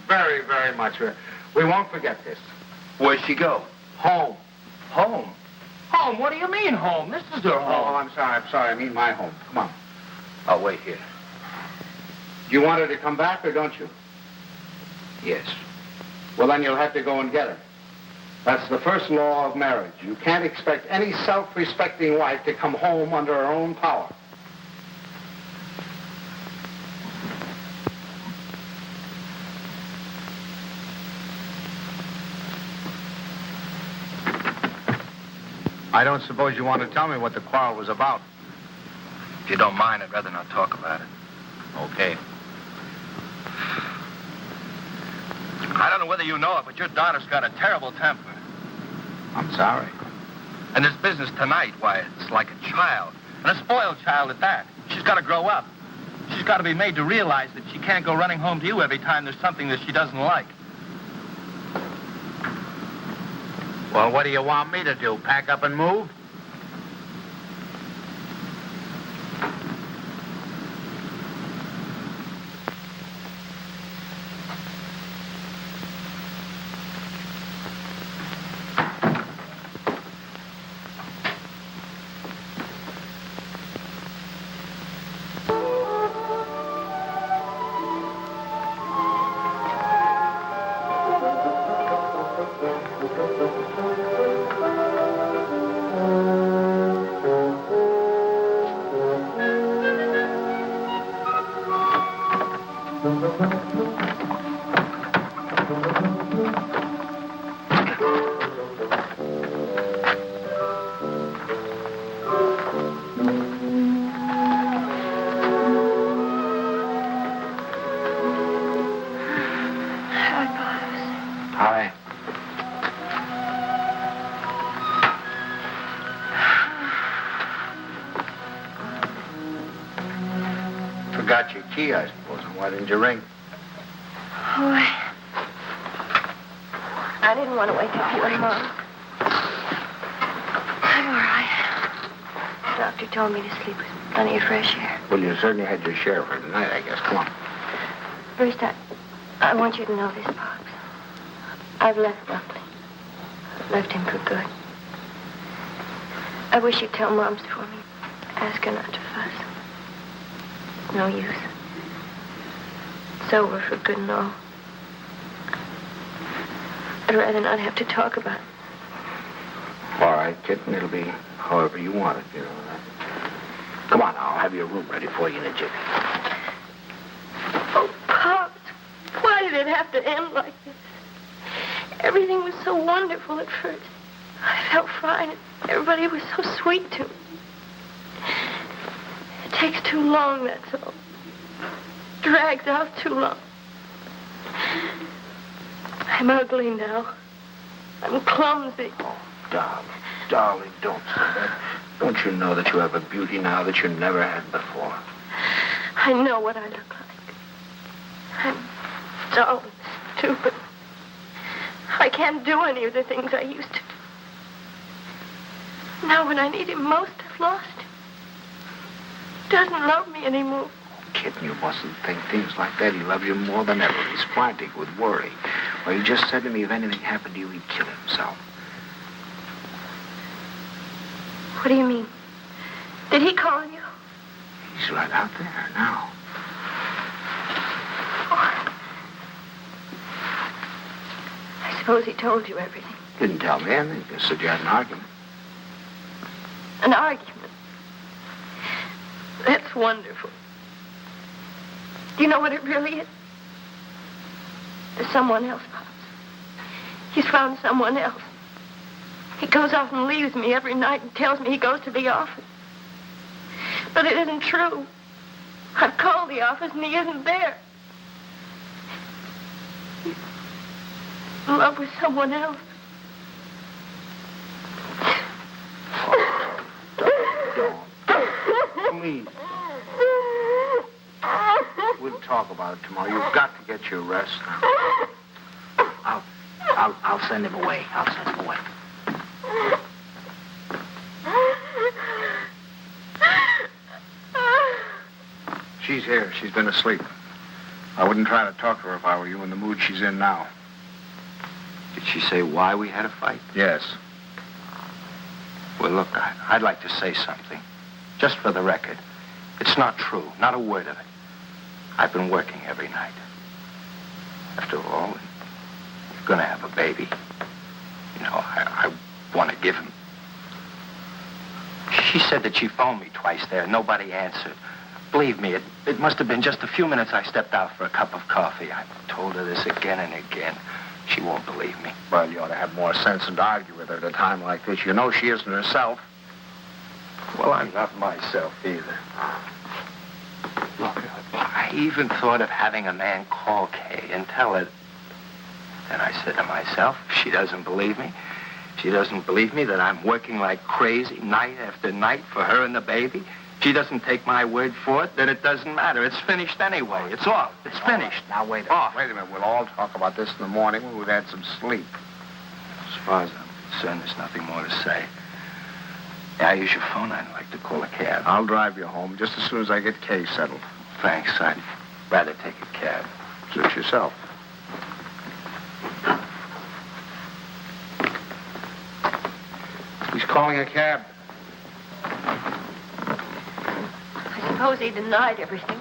very, very much. We won't forget this. Where'd she go? Home. Home? Home? What do you mean, home? This is her home. Oh, I'm sorry. I mean my home. Come on. I'll wait here. Do you want her to come back or don't you? Yes. Well, then you'll have to go and get her. That's the first law of marriage. You can't expect any self-respecting wife to come home under her own power. I don't suppose you want to tell me what the quarrel was about. If you don't mind, I'd rather not talk about it. Okay. I don't know whether you know it, but your daughter's got a terrible temper. I'm sorry. And this business tonight, why, it's like a child. And a spoiled child at that. She's got to grow up. She's got to be made to realize that she can't go running home to you every time there's something that she doesn't like. Well, what do you want me to do? Pack up and move? forgot your key, I suppose, and why didn't you ring? Oh, I didn't want to wake up you and Mom. I'm all right. The doctor told me to sleep with plenty of fresh air. Well, you certainly had your share for tonight, I guess. Come on. First, I want you to know this, Pops. I've left Buckley. I've left him for good. I wish you'd tell Moms for me. Ask her not to fuss. No use. It's over for good and all. I'd rather not have to talk about it. All right, kitten. It'll be however you want it, you know. Come on now. I'll have your room ready for you in a jiffy. Oh, Pops, why did it have to end like this? Everything was so wonderful at first. I felt fine. Everybody was so sweet to me. It takes too long, that's all. Drags out too long. I'm ugly now. I'm clumsy. Oh, darling, don't say that. Don't you know that you have a beauty now that you never had before? I know what I look like. I'm dull and stupid. I can't do any of the things I used to do. Now when I need him most, I've lost him. He doesn't love me anymore. Kitten, you mustn't think things like that. He loves you more than ever. He's frantic with worry. Well, he just said to me if anything happened to you, he'd kill himself. What do you mean? Did he call you? He's right out there now. Oh. I suppose he told you everything. Didn't tell me anything. Just said you had an argument. An argument? That's wonderful. Do you know what it really is? There's someone else, Pops. He's found someone else. He goes off and leaves me every night and tells me he goes to the office. But it isn't true. I've called the office and he isn't there. He's in love with someone else. Don't. Please. We'll talk about it tomorrow. You've got to get your rest now. I'll send him away. I'll send him away. She's here. She's been asleep. I wouldn't try to talk to her if I were you in the mood she's in now. Did she say why we had a fight? Yes. Well, look, I'd like to say something. Just for the record. It's not true. Not a word of it. I've been working every night. After all, you're going to have a baby. You know, I want to give him. She said that she phoned me twice there. Nobody answered. Believe me, it must have been just a few minutes I stepped out for a cup of coffee. I told her this again and again. She won't believe me. Well, you ought to have more sense than to argue with her at a time like this. You know she isn't herself. Well, I'm not myself either. Look, I even thought of having a man call Kay and tell her. And I said to myself, if she doesn't believe me, she doesn't believe me that I'm working like crazy night after night for her and the baby. She doesn't take my word for it, then it doesn't matter. It's finished anyway. It's off. It's finished. Now, wait a minute. We'll all talk about this in the morning when we've had some sleep. As far as I'm concerned, there's nothing more to say. Yeah, I use your phone. I'd like to call a cab. I'll drive you home just as soon as I get Kay settled. Thanks. I'd rather take a cab. Suit yourself. He's calling a cab. I suppose he denied everything.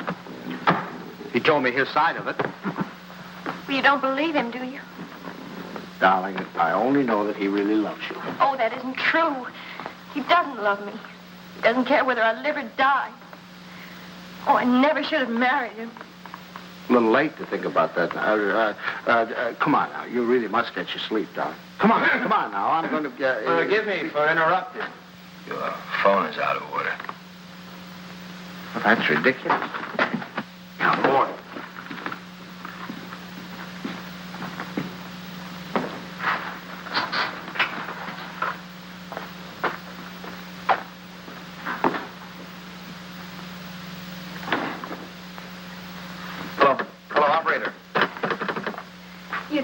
He told me his side of it. Well, you don't believe him, do you? Darling, I only know that he really loves you. Oh, that isn't true. He doesn't love me. He doesn't care whether I live or die. Oh, I never should have married him. A little late to think about that now. Come on now. You really must get your sleep, darling. Come on now. I'm going to... Forgive me for interrupting. Your phone is out of order. Well, that's ridiculous. Now, boy.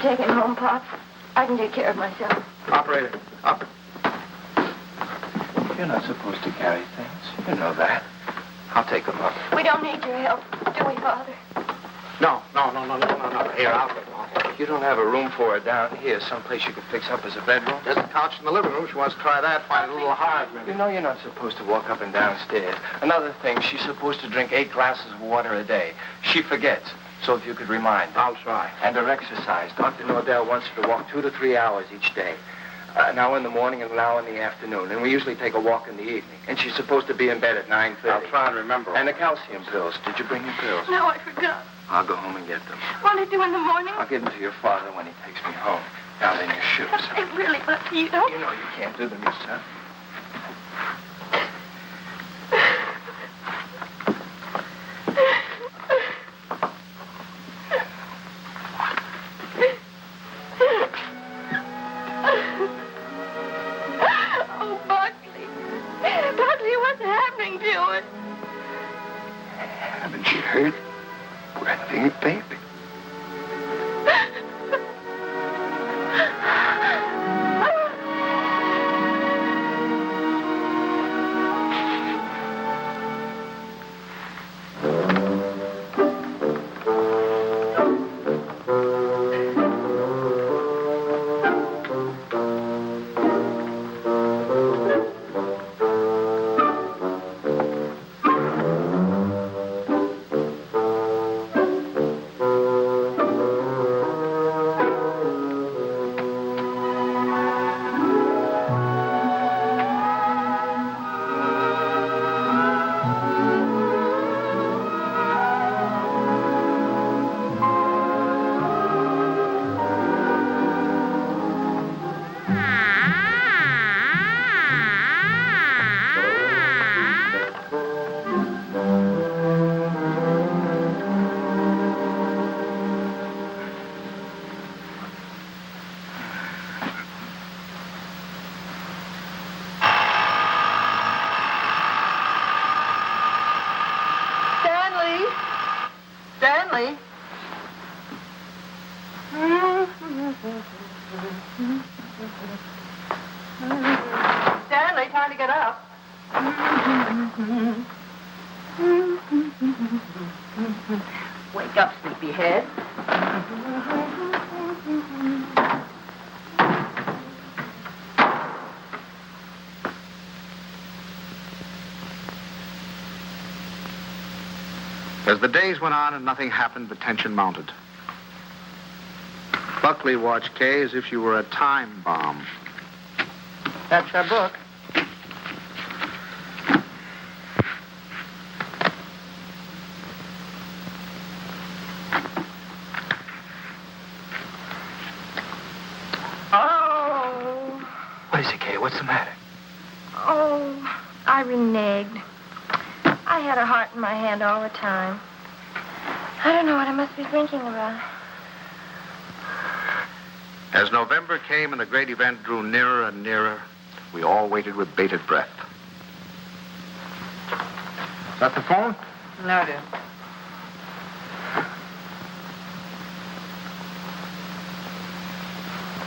take him home, Pop. I can take care of myself. Operator, up. You're not supposed to carry things. You know that. I'll take them up. We don't need your help, do we, Father? No. Here, I'll take them up. You don't have a room for her down here, someplace you could fix up as a bedroom? There's a couch in the living room. She wants to try that. Find it a little hard, maybe. You know you're not supposed to walk up and downstairs. Another thing, she's supposed to drink 8 glasses of water a day. She forgets. So if you could remind her. I'll try. And her exercise. Dr. Nordell wants her to walk 2 to 3 hours each day. An hour in the morning and an hour in the afternoon. And we usually take a walk in the evening. And she's supposed to be in bed at 9:30. I'll try and remember. And the calcium pills. Did you bring your pills? No, I forgot. I'll go home and get them. Won't it do in the morning? I'll give them to your father when he takes me home. Now then, your shoes. They really must you, don't You know you can't do them yourself. Oh, Buckley. Buckley, what's happening to it? Haven't you heard? We're having a baby. Stanley? Stanley, time to get up. Wake up, sleepyhead. As the days went on and nothing happened, the tension mounted. Buckley watched Kay as if she were a time bomb. That's her book. Oh. What is it, Kay? What's the matter? Oh, I reneged. I had a heart in my hand all the time. I don't know what I must be thinking about. As November came and the great event drew nearer and nearer, we all waited with bated breath. Is that the phone? No, dear.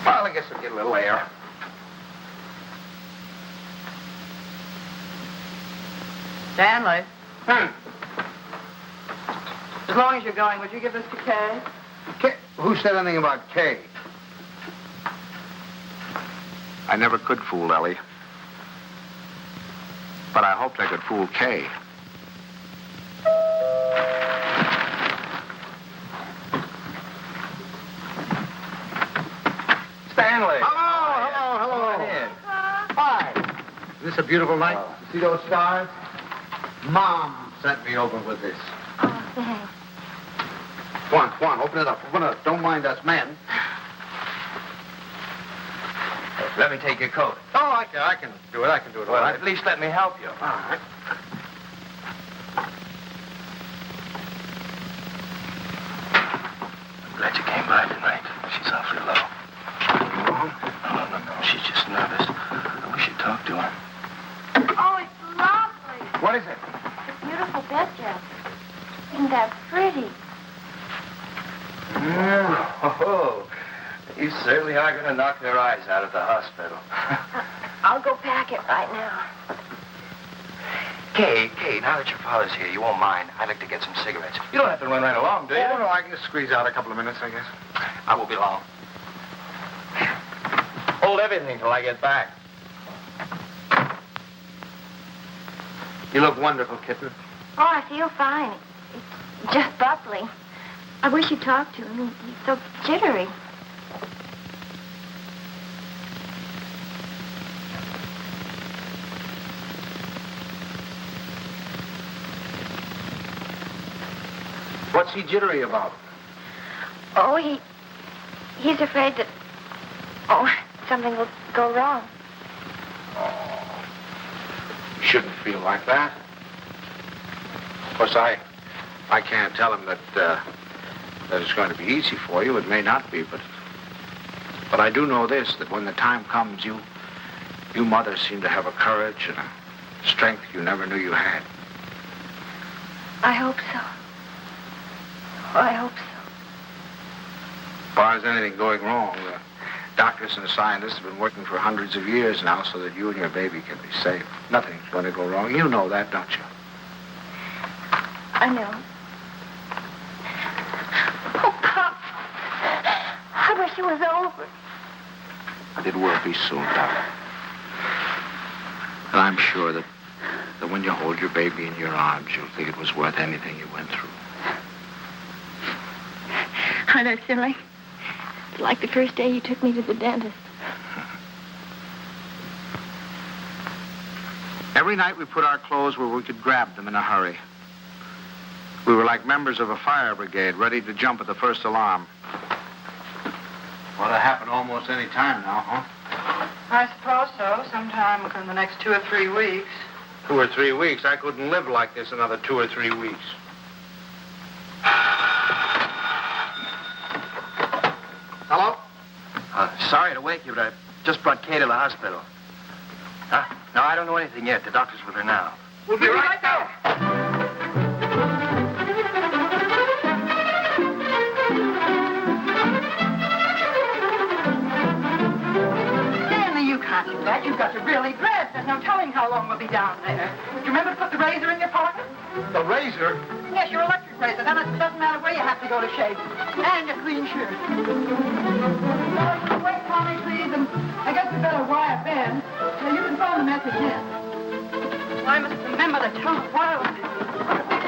Well, I guess we'll get a little air. Stanley. As long as you're going, would you give this to Kay? Kay? Who said anything about Kay? I never could fool Ellie. But I hoped I could fool Kay. Stanley! Hello. Come on in. Hi. Is this a beautiful night? You see those stars? Mom sent me over with this. Oh, thanks. Come on, open it up. Don't mind us men. Let me take your coat. Oh, I can do it. I can do it all Well, right. at least let me help you. All right. I'm glad you came by tonight. She's awfully low. No. She's just nervous. I wish you'd talk to her. Oh, it's lovely. What is it? It's a beautiful bed jacket. Isn't that pretty? Oh, certainly are going to knock their eyes out at the hospital. I'll go pack it right now. Kay, now that your father's here, you won't mind. I'd like to get some cigarettes. You don't have to run right along, do you? Oh, no, I can squeeze out a couple of minutes, I guess. I won't be long. Hold everything till I get back. You look wonderful, kitten. Oh, I feel fine. It's just Buckley. I wish you'd talk to him. He's so jittery. What's he jittery about? Oh, he's afraid that, something will go wrong. Oh, you shouldn't feel like that. Of course, I can't tell him that it's going to be easy for you. It may not be, but I do know this, that when the time comes, you mothers seem to have a courage and a strength you never knew you had. I hope so. Oh, I hope so. As far as anything going wrong, the doctors and the scientists have been working for hundreds of years now so that you and your baby can be safe. Nothing's going to go wrong. You know that, don't you? I know. Oh, Pop. I wish it was over. It will be soon, darling. And I'm sure that when you hold your baby in your arms, you'll think it was worth anything you went through. Aren't I silly? It's like the first day you took me to the dentist. Every night we put our clothes where we could grab them in a hurry. We were like members of a fire brigade, ready to jump at the first alarm. Well, it'll happen almost any time now, huh? I suppose so. Sometime within the next 2 or 3 weeks. 2 or 3 weeks? I couldn't live like this another 2 or 3 weeks. Hello? Sorry to wake you, but I just brought Kay to the hospital. Huh? No, I don't know anything yet. The doctor's with her now. We'll be right there. Stanley, you can't do that. You've got to really dress. There's no telling how long we'll be down there. Do you remember to put the razor in your pocket? The razor? Yes, your electric razor. Then it doesn't matter where you have to go to shave. And a clean shirt. Wait, Tommy, please. And I guess we better wire Ben. So you can phone the message in. I must remember to tell the wireless.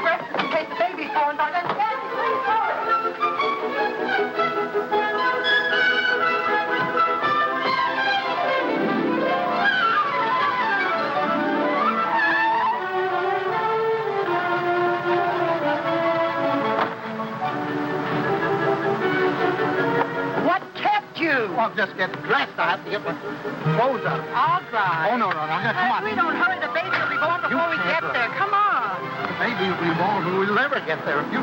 Breakfast in case the baby's born by then. Stanley, please hurry. Well, just get dressed. I have to get my clothes on. I'll drive. Oh, no. Come on. If we don't hurry, the baby will be born before we get there. Come on. The baby will be born when we'll never get there. If you...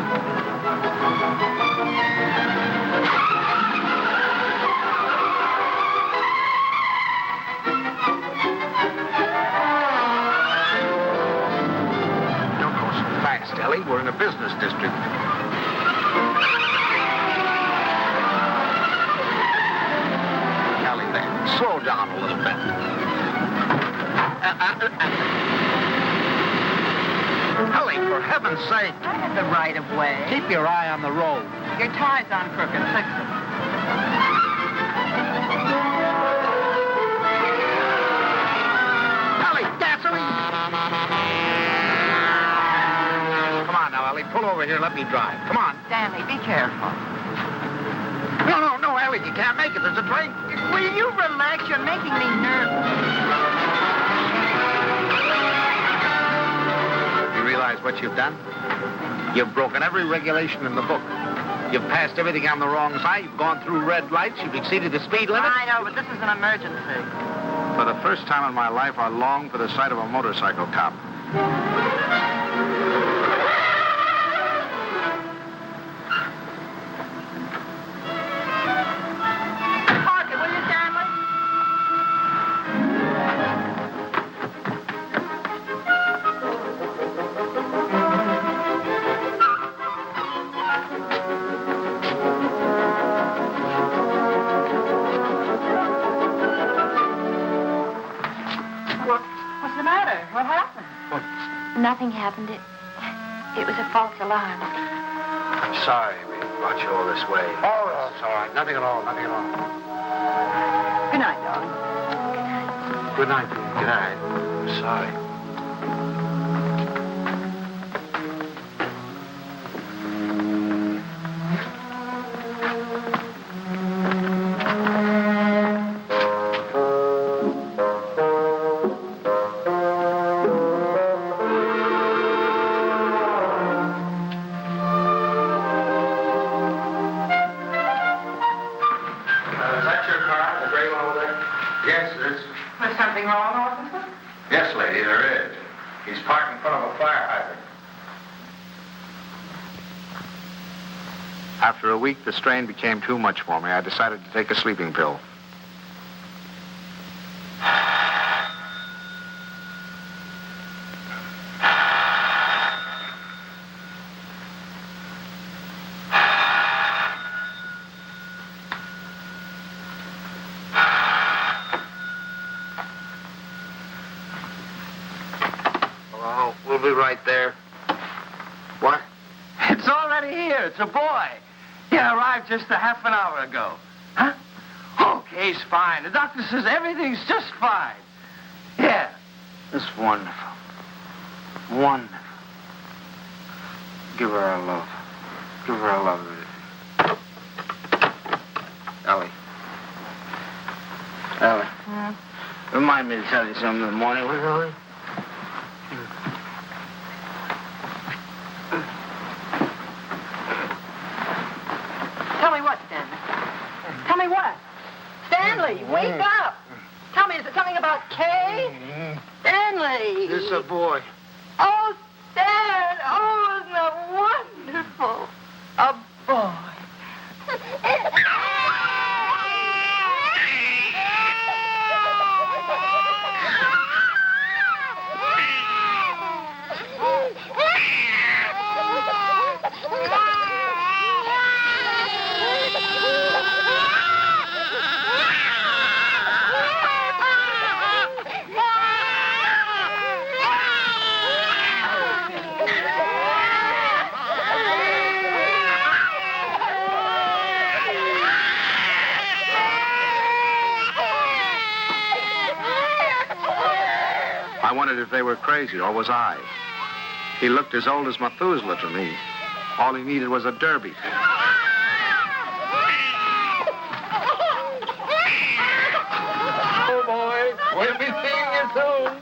Don't go so fast, Ellie. We're in a business district. Slow down a little bit. Ellie, for heaven's sake. I had the right of way. Keep your eye on the road. Your tie's on crooked. Fix it. Ellie, gasoline! Come on now, Ellie. Pull over here. Let me drive. Come on. Stanley, be careful. No, Ellie. You can't make it. There's a train. Will you relax? You're making me nervous. You realize what you've done? You've broken every regulation in the book. You've passed everything on the wrong side. You've gone through red lights. You've exceeded the speed limit. I know, but this is an emergency. For the first time in my life, I long for the sight of a motorcycle cop. What's the matter? What happened? Nothing happened. It was a false alarm. I'm sorry we brought you all this way. Oh, it's all right. Nothing at all. Nothing at all. Good night, darling. Good night, dear. Good night. I'm sorry. Is that your car, the gray one over there? Yes, it is. There's something wrong, officer? Yes, lady, there is. He's parked in front of a fire hydrant. After a week, the strain became too much for me. I decided to take a sleeping pill. Hello, we'll be right there. What? It's already here. It's a boy. He arrived just a half an hour ago. Huh? Okay, he's fine. The doctor says everything's just fine. Yeah. It's wonderful. Wonderful. Give her our love. Give her our love. Ellie. Ellie. Remind me to tell you something in the morning, will you, Ellie? Tell me what, Stanley? Tell me what? Stanley, wake up! Tell me, is it something about Kay? Stanley! This is a boy. Oh, Stan! Oh, isn't that wonderful? A boy. I wondered if they were crazy, or was I? He looked as old as Methuselah to me. All he needed was a derby. Oh, boy. We'll be seeing you soon.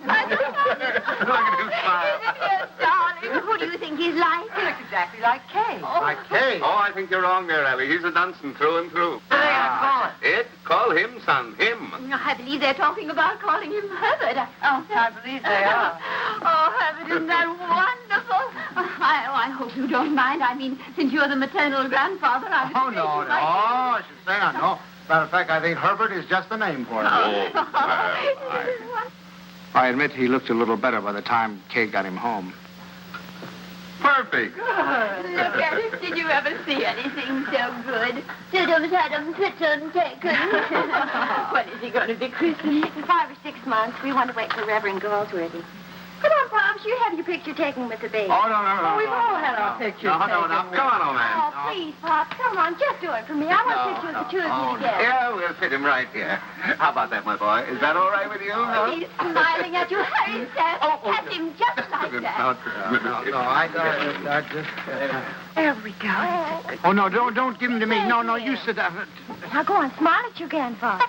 Look at him smile. Yes, darling. Who do you think he's like? He looks exactly like Kay. Like Kay. Oh, I think you're wrong there, Ellie. He's a Dunson through and through. What are they going to call it? Ed, call him, son. Him. I believe they're talking about calling him Herbert. Oh, I believe they are. Oh, Herbert, isn't that wonderful? I hope you don't mind. I mean, since you're the maternal grandfather, I would Oh, say no, you'd no. like Oh, I should say I know. Matter of fact, I think Herbert is just the name for him. I admit he looked a little better by the time Kay got him home. Perfect. Look at it. Did you ever see anything so good? Adam Pitton taken. When is he going to be christened? In 5 or 6 months, we want to wait for Reverend Galsworthy. Come on, Pops. You have your picture taken with the baby. Oh, no. Oh, we've all had our pictures No, taken. Come on, old man. Oh, please, Pops. Come on. Just do it for me. I want a picture of the two of you together. Yeah, we'll fit him right here. How about that, my boy? Is that all right with you? Huh? He's smiling at you. Hurry, Seth. Pat him just like that. No, I just... There we go. Oh, no, don't give him to me. No, you sit down. Now go on. Smile at your grandfather.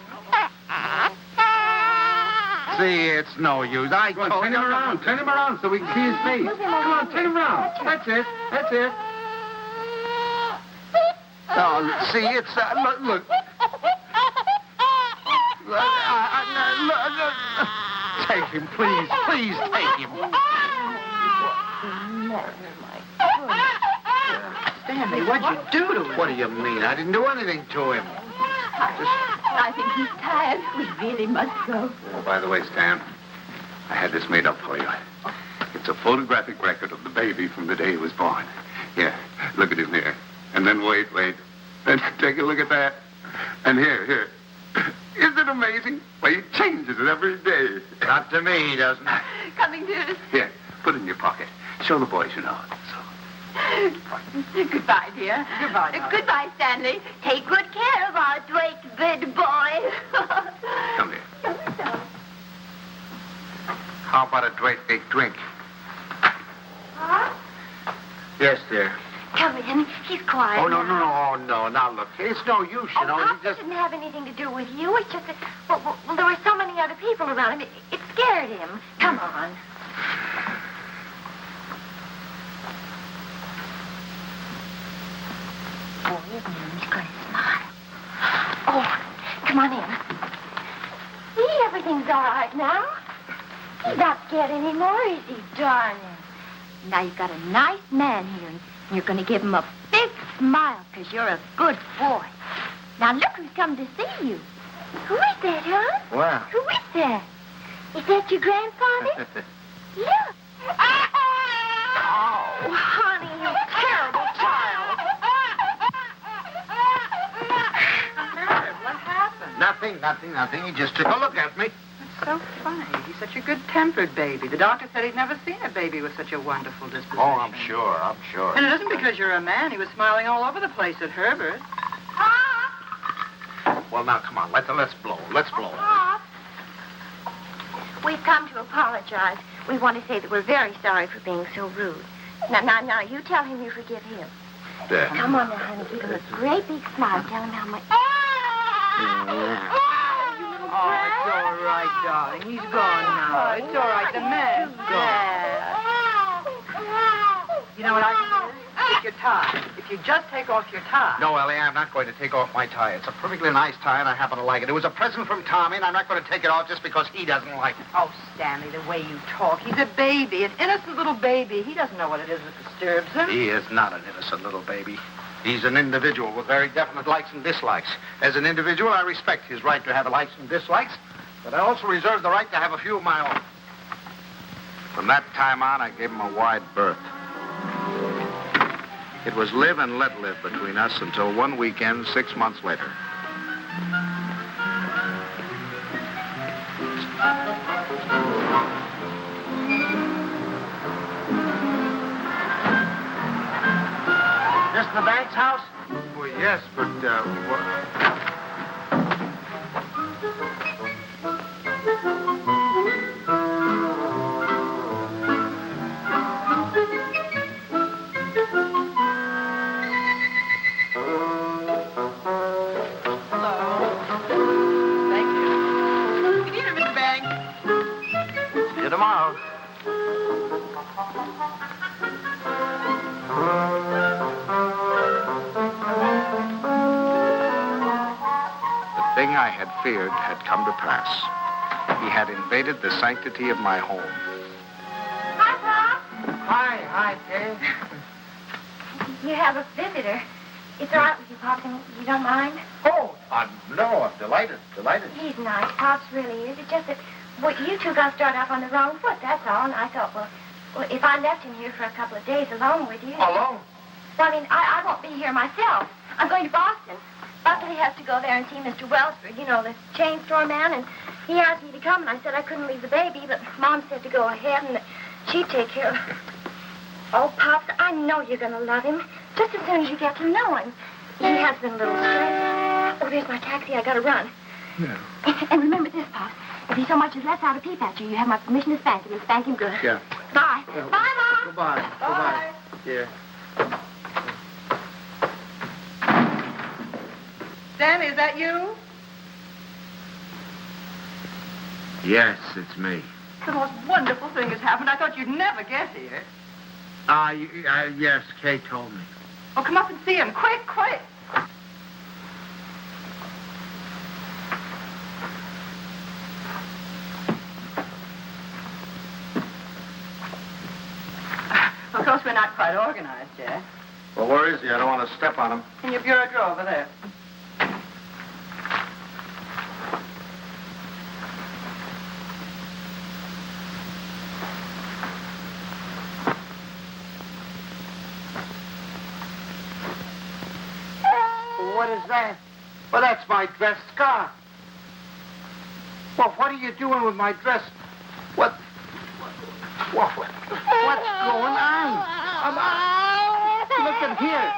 See, it's no use. I Go on, told turn you. him around. Turn him around so we can see his face. Come on, turn him around. That's it. That's it. Oh, see, it's... look. Take him, please. Please take him. Stanley, what'd you do to him? What do you mean? I didn't do anything to him. I think he's tired. We really must go. Oh, by the way, Stan, I had this made up for you. It's a photographic record of the baby from the day he was born. Here, look at him here. And then wait. And take a look at that. And here. Isn't it amazing? Why, he changes it every day. Not to me, he doesn't. Coming to... Here, put it in your pocket. Show the boys you know it. Goodbye, dear. Goodbye, darling. Goodbye, Stanley. Take good care of our great big boy. Come here. How about a great big drink? Huh? Yes, dear. Come in. He's quiet. Oh, no, now. no, no, oh, no. Now, look, it's no use, you know. Pop He just... didn't have anything to do with you. It's just that, well, there were so many other people around him. It scared him. Come on. Boy, isn't he? He's going to smile. Oh, come on in. See, everything's all right now. He's not scared anymore, is he, darling? Now you've got a nice man here, and you're going to give him a big smile because you're a good boy. Now look who's come to see you. Who is that, huh? Well. Who is that? Is that your grandfather? Look. Oh, honey, you terrible child. What happened? Nothing. He just took a look at me. It's so funny. He's such a good-tempered baby. The doctor said he'd never seen a baby with such a wonderful disposition. Oh, I'm sure. And it isn't because you're a man. He was smiling all over the place at Herbert. Well, now, come on. Let's blow. Pop. We've come to apologize. We want to say that we're very sorry for being so rude. Now, you tell him you forgive him. There. Come on now, honey. Give him a great big smile. Tell him how much... Oh, it's all right, darling. He's gone now. It's all right. The man's gone. You know what I can do? Take your tie. If you just take off your tie. No, Ellie, I'm not going to take off my tie. It's a perfectly nice tie, and I happen to like it. It was a present from Tommy, and I'm not going to take it off just because he doesn't like it. Oh, Stanley, the way you talk. He's a baby, an innocent little baby. He doesn't know what it is that disturbs him. He is not an innocent little baby. He's an individual with very definite likes and dislikes. As an individual, I respect his right to have likes and dislikes, but I also reserve the right to have a few of my own. From that time on, I gave him a wide berth. It was live and let live between us until one weekend 6 months later. This the bank's house? Well, yes, but, Thank you. Good evening, Mr. Banks. See you tomorrow. The thing I had feared had come to pass. He had invaded the sanctity of my home. Hi, Pop. Hi, Kay. You have a visitor. It's all right with you, Pop. You don't mind? Oh, no, I'm delighted. He's nice. Pops really is. It's just that, well, you two got started off on the wrong foot, that's all. And I thought, well, if I left him here for a couple of days alone with you... Alone? Well, I mean, I won't be here myself. I'm going to Boston. Buckley has to go there and see Mr. Wellsford, you know, the chain store man, and he asked me to come, and I said I couldn't leave the baby, but Mom said to go ahead, and that she'd take care of him. Oh, Pops, I know you're going to love him, just as soon as you get to know him. He has been a little stressed. Oh, there's my taxi. I got to run. Yeah. And remember this, Pops. If he so much as lets out a peep at you, you have my permission to spank him, and spank him good. Yeah. Bye. Yeah. Bye, Mom. Goodbye. Bye. Yeah. Stanley, is that you? Yes, it's me. The most wonderful thing has happened. I thought you'd never get here. Yes, Kay told me. Oh, come up and see him. Quick. Of course, we're not quite organized yet. Well, where is he? I don't want to step on him. In your bureau drawer over there. What is that? Well, that's my dress scarf. Well, what are you doing with my dress? What's going on? Look at here.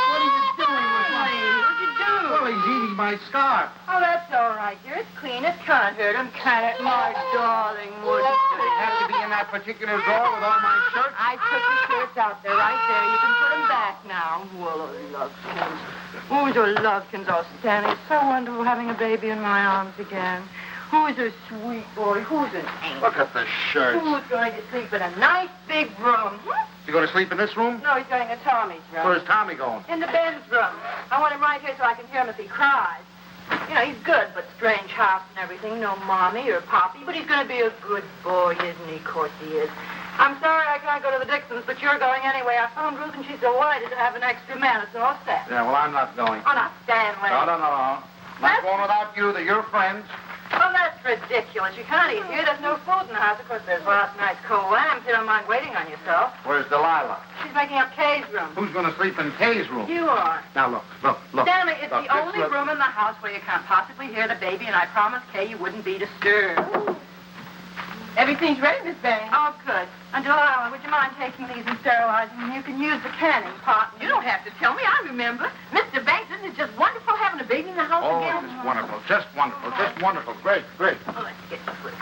What are you doing with my... What'd you do? Well, he's eating my scarf. Oh, that's all right, dear. It's clean. It can't hurt him, can it? My darling wouldn't. Did it have to be in that particular drawer with all my shirts? I took the shirts out there, right there. You can put them back now. Well, lovekins. Who's a lovekins? Oh, Stanley, it's so wonderful having a baby in my arms again. Who's a sweet boy? Who's an angel? Look at the shirts. Who's going to sleep in a nice big room? You going to sleep in this room? No, he's going to Tommy's room. Where's Tommy going? In the Ben's room. I want him right here so I can hear him if he cries. You know, he's good, but strange house and everything. No mommy or poppy, but he's going to be a good boy, isn't he? Of course he is. I'm sorry I can't go to the Dixons, but you're going anyway. I phoned Ruth, and she's delighted to have an extra man. It's all set. Yeah, well, I'm not going. Oh, now, Stanley. No. Not going without you. They're your friends. Oh, that's ridiculous. You can't eat here. There's no food in the house. Of course, there's last night's cold lamb. If you don't mind waiting on yourself. Where's Delilah? She's making up Kay's room. Who's going to sleep in Kay's room? You are. Now, look. Stanley, it's Look, the only room in the house where you can't possibly hear the baby, and I promised Kay you wouldn't be disturbed. Everything's ready, Miss Banks. Oh, good. And Delilah, would you mind taking these and sterilizing them? You can use the canning pot. You don't have to tell me. I remember. Mr. Banks, isn't it just wonderful having a baby in the house Oh, again? just wonderful. Just wonderful. Just wonderful. Great. Oh, let's get the foot.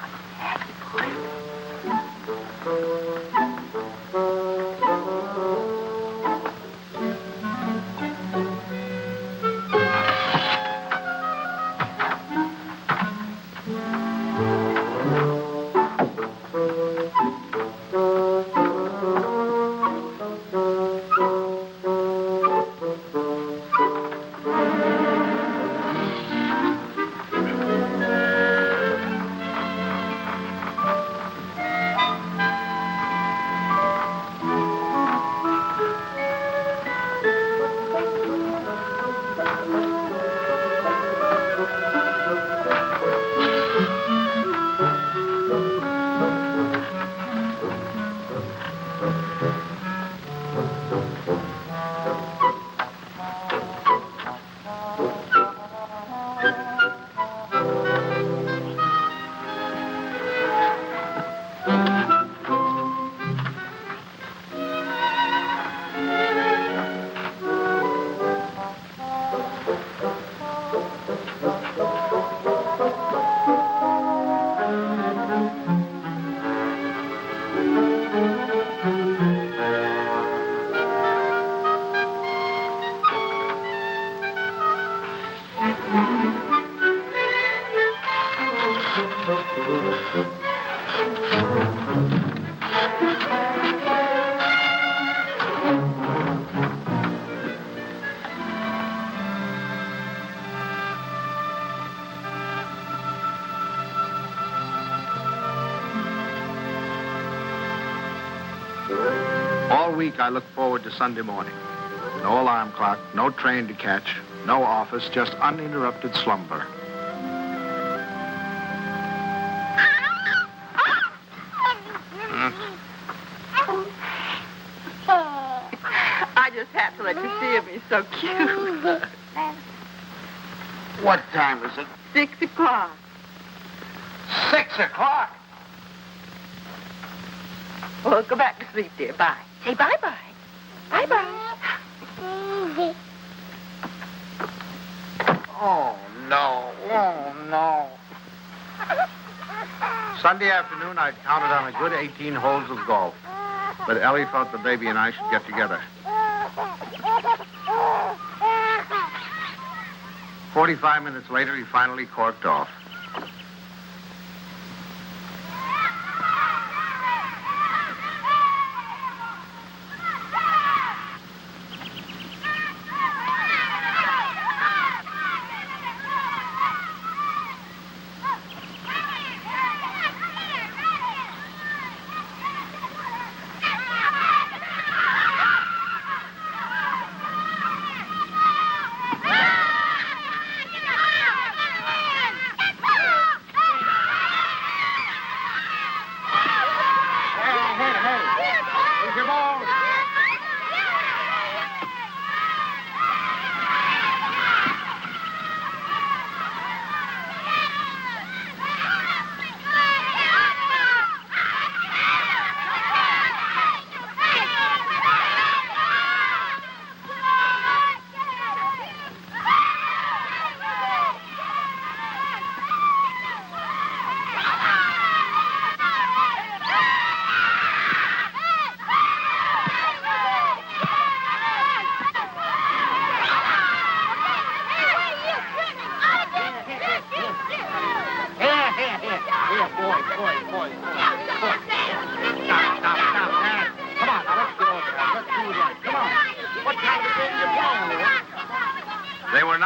All week I look forward to Sunday morning. No alarm clock, no train to catch, no office, just uninterrupted slumber. I just have to let you see him. He's so cute. What time is it? 6 o'clock. 6 o'clock. Well, go back to sleep, dear. Bye. Say bye-bye. Bye-bye. Oh, no. Sunday afternoon, I'd counted on a good 18 holes of golf. But Ellie thought the baby and I should get together. 45 minutes later, he finally corked off.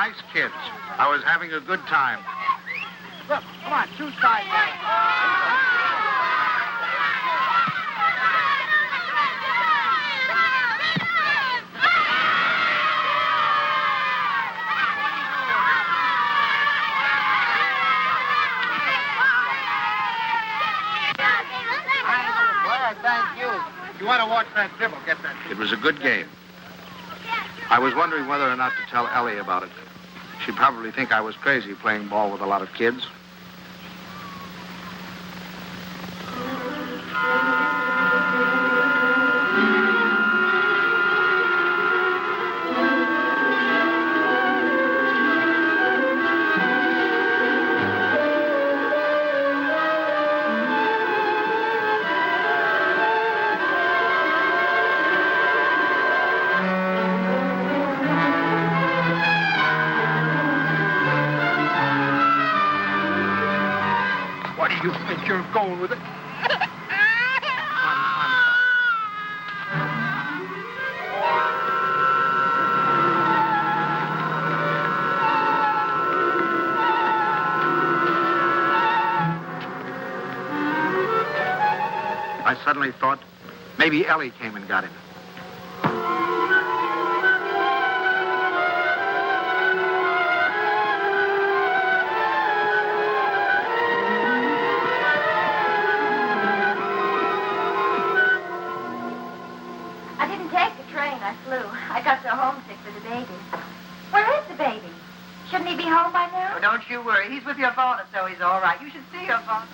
nice kids. I was having a good time. Look, come on, two sides. Thank you. If you want to watch that dribble, get that. It was a good game. I was wondering whether or not to tell Ellie about it. She'd probably think I was crazy playing ball with a lot of kids. You think you're going with it? I suddenly thought maybe Ellie came and got him. I got so homesick for the baby. Where is the baby? Shouldn't he be home by now? Oh, don't you worry. He's with your father, so he's all right. You should see your father.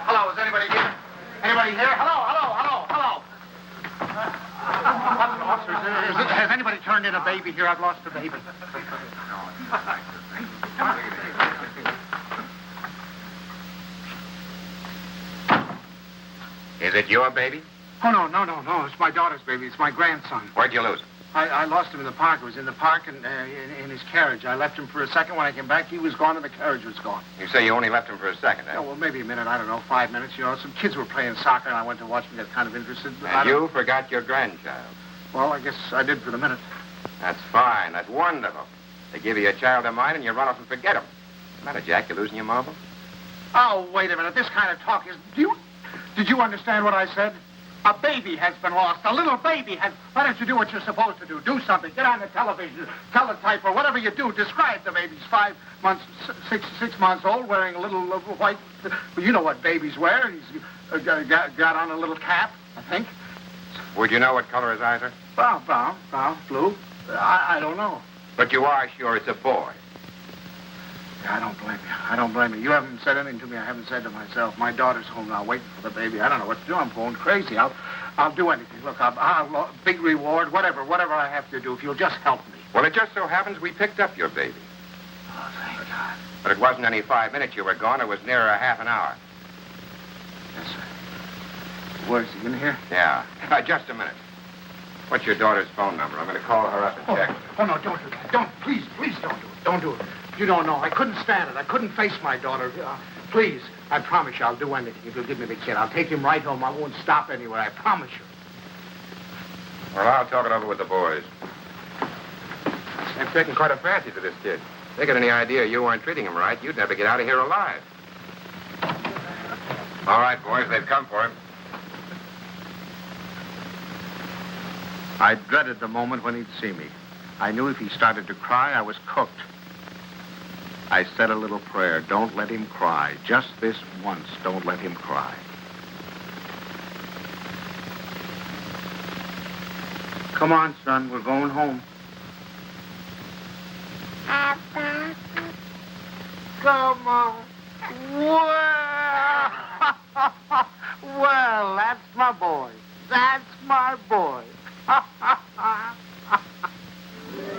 Hello, is anybody here? Anybody here? Hello. Officers, has anybody turned in a baby here? I've lost a baby. Is it your baby? Oh, no. It's my daughter's baby. It's my grandson. Where'd you lose him? I lost him in the park. I was in the park and in his carriage. I left him for a second. When I came back, he was gone and the carriage was gone. You say you only left him for a second, eh? Oh, well, maybe a minute. I don't know, 5 minutes. You know, some kids were playing soccer, and I went to watch them, get kind of interested. And you forgot your grandchild. Well, I guess I did for the minute. That's fine. That's wonderful. They give you a child of mine, and you run off and forget him. What's the matter, Jack? You losing your marbles? Oh, wait a minute. This kind of talk is... Did you understand what I said? A baby has been lost. A little baby has... Why don't you do what you're supposed to do? Do something. Get on the television, teletype, or whatever you do. Describe the baby. He's 5 months, 6 months old, wearing a little white... Well, you know what babies wear. He's got on a little cap, I think. Would you know what color his eyes are? Brown, blue. I don't know. But you are sure it's a boy. Yeah, I don't blame you. You haven't said anything to me I haven't said to myself. My daughter's home now, waiting for the baby. I don't know what to do. I'm going crazy. I'll do anything. Look, I'll big reward, whatever I have to do, if you'll just help me. Well, it just so happens we picked up your baby. Oh, thank God. But it wasn't any 5 minutes you were gone. It was nearer a half an hour. Yes, sir. Where's he, in here? Yeah. Just a minute. What's your daughter's phone number? I'm going to call her up and check. Oh, no, don't do that. Please don't do it. Don't do it. You don't know. I couldn't stand it. I couldn't face my daughter. Please, I promise you I'll do anything if you'll give me the kid. I'll take him right home. I won't stop anywhere. I promise you. Well, I'll talk it over with the boys. They've taken quite a fancy to this kid. If they got any idea you weren't treating him right, you'd never get out of here alive. All right, boys, they've come for him. I dreaded the moment when he'd see me. I knew if he started to cry, I was cooked. I said a little prayer. Don't let him cry. Just this once, don't let him cry. Come on, son. We're going home. Papa. Come on. Well, that's my boy. That's my boy.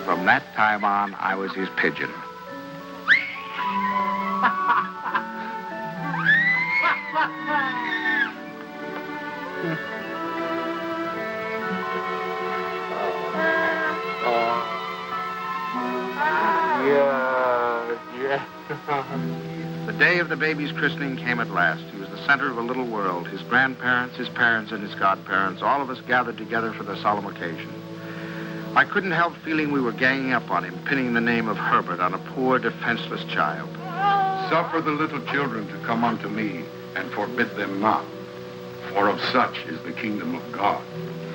From that time on, I was his pigeon. The day of the baby's christening came at last. He was the center of a little world. His grandparents, his parents, and his godparents, all of us gathered together for the solemn occasion. I couldn't help feeling we were ganging up on him, pinning the name of Herbert on a poor, defenseless child. Suffer the little children to come unto me, and forbid them not, for of such is the kingdom of God.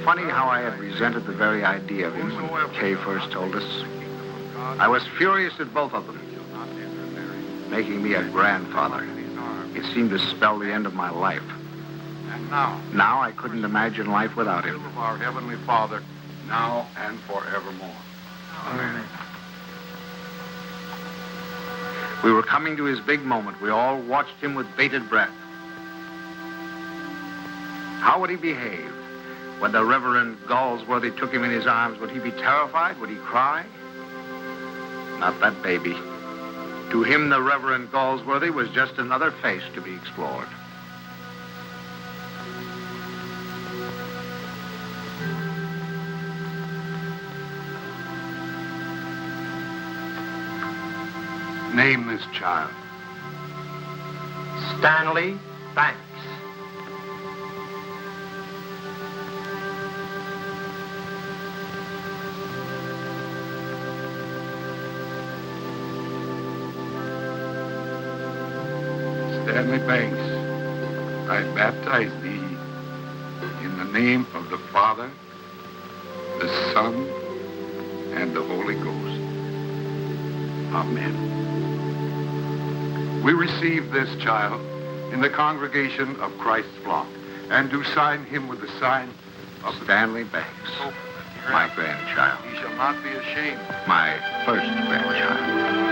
Funny how I had resented the very idea of him when Kay first told us. I was furious at both of them. Making me a grandfather. It seemed to spell the end of my life. And Now I couldn't imagine life without him. of our Heavenly Father, now and forevermore. We were coming to his big moment. We all watched him with bated breath. How would he behave? When the Reverend Galsworthy took him in his arms, would he be terrified? Would he cry? Not that baby. To him, the Reverend Galsworthy was just another face to be explored. Name this child. Stanley Banks. Stanley Banks, I baptize thee in the name of the Father, the Son, and the Holy Ghost. Amen. We receive this child in the congregation of Christ's flock and do sign him with the sign of Stanley Banks, my grandchild. He shall not be ashamed. My first grandchild.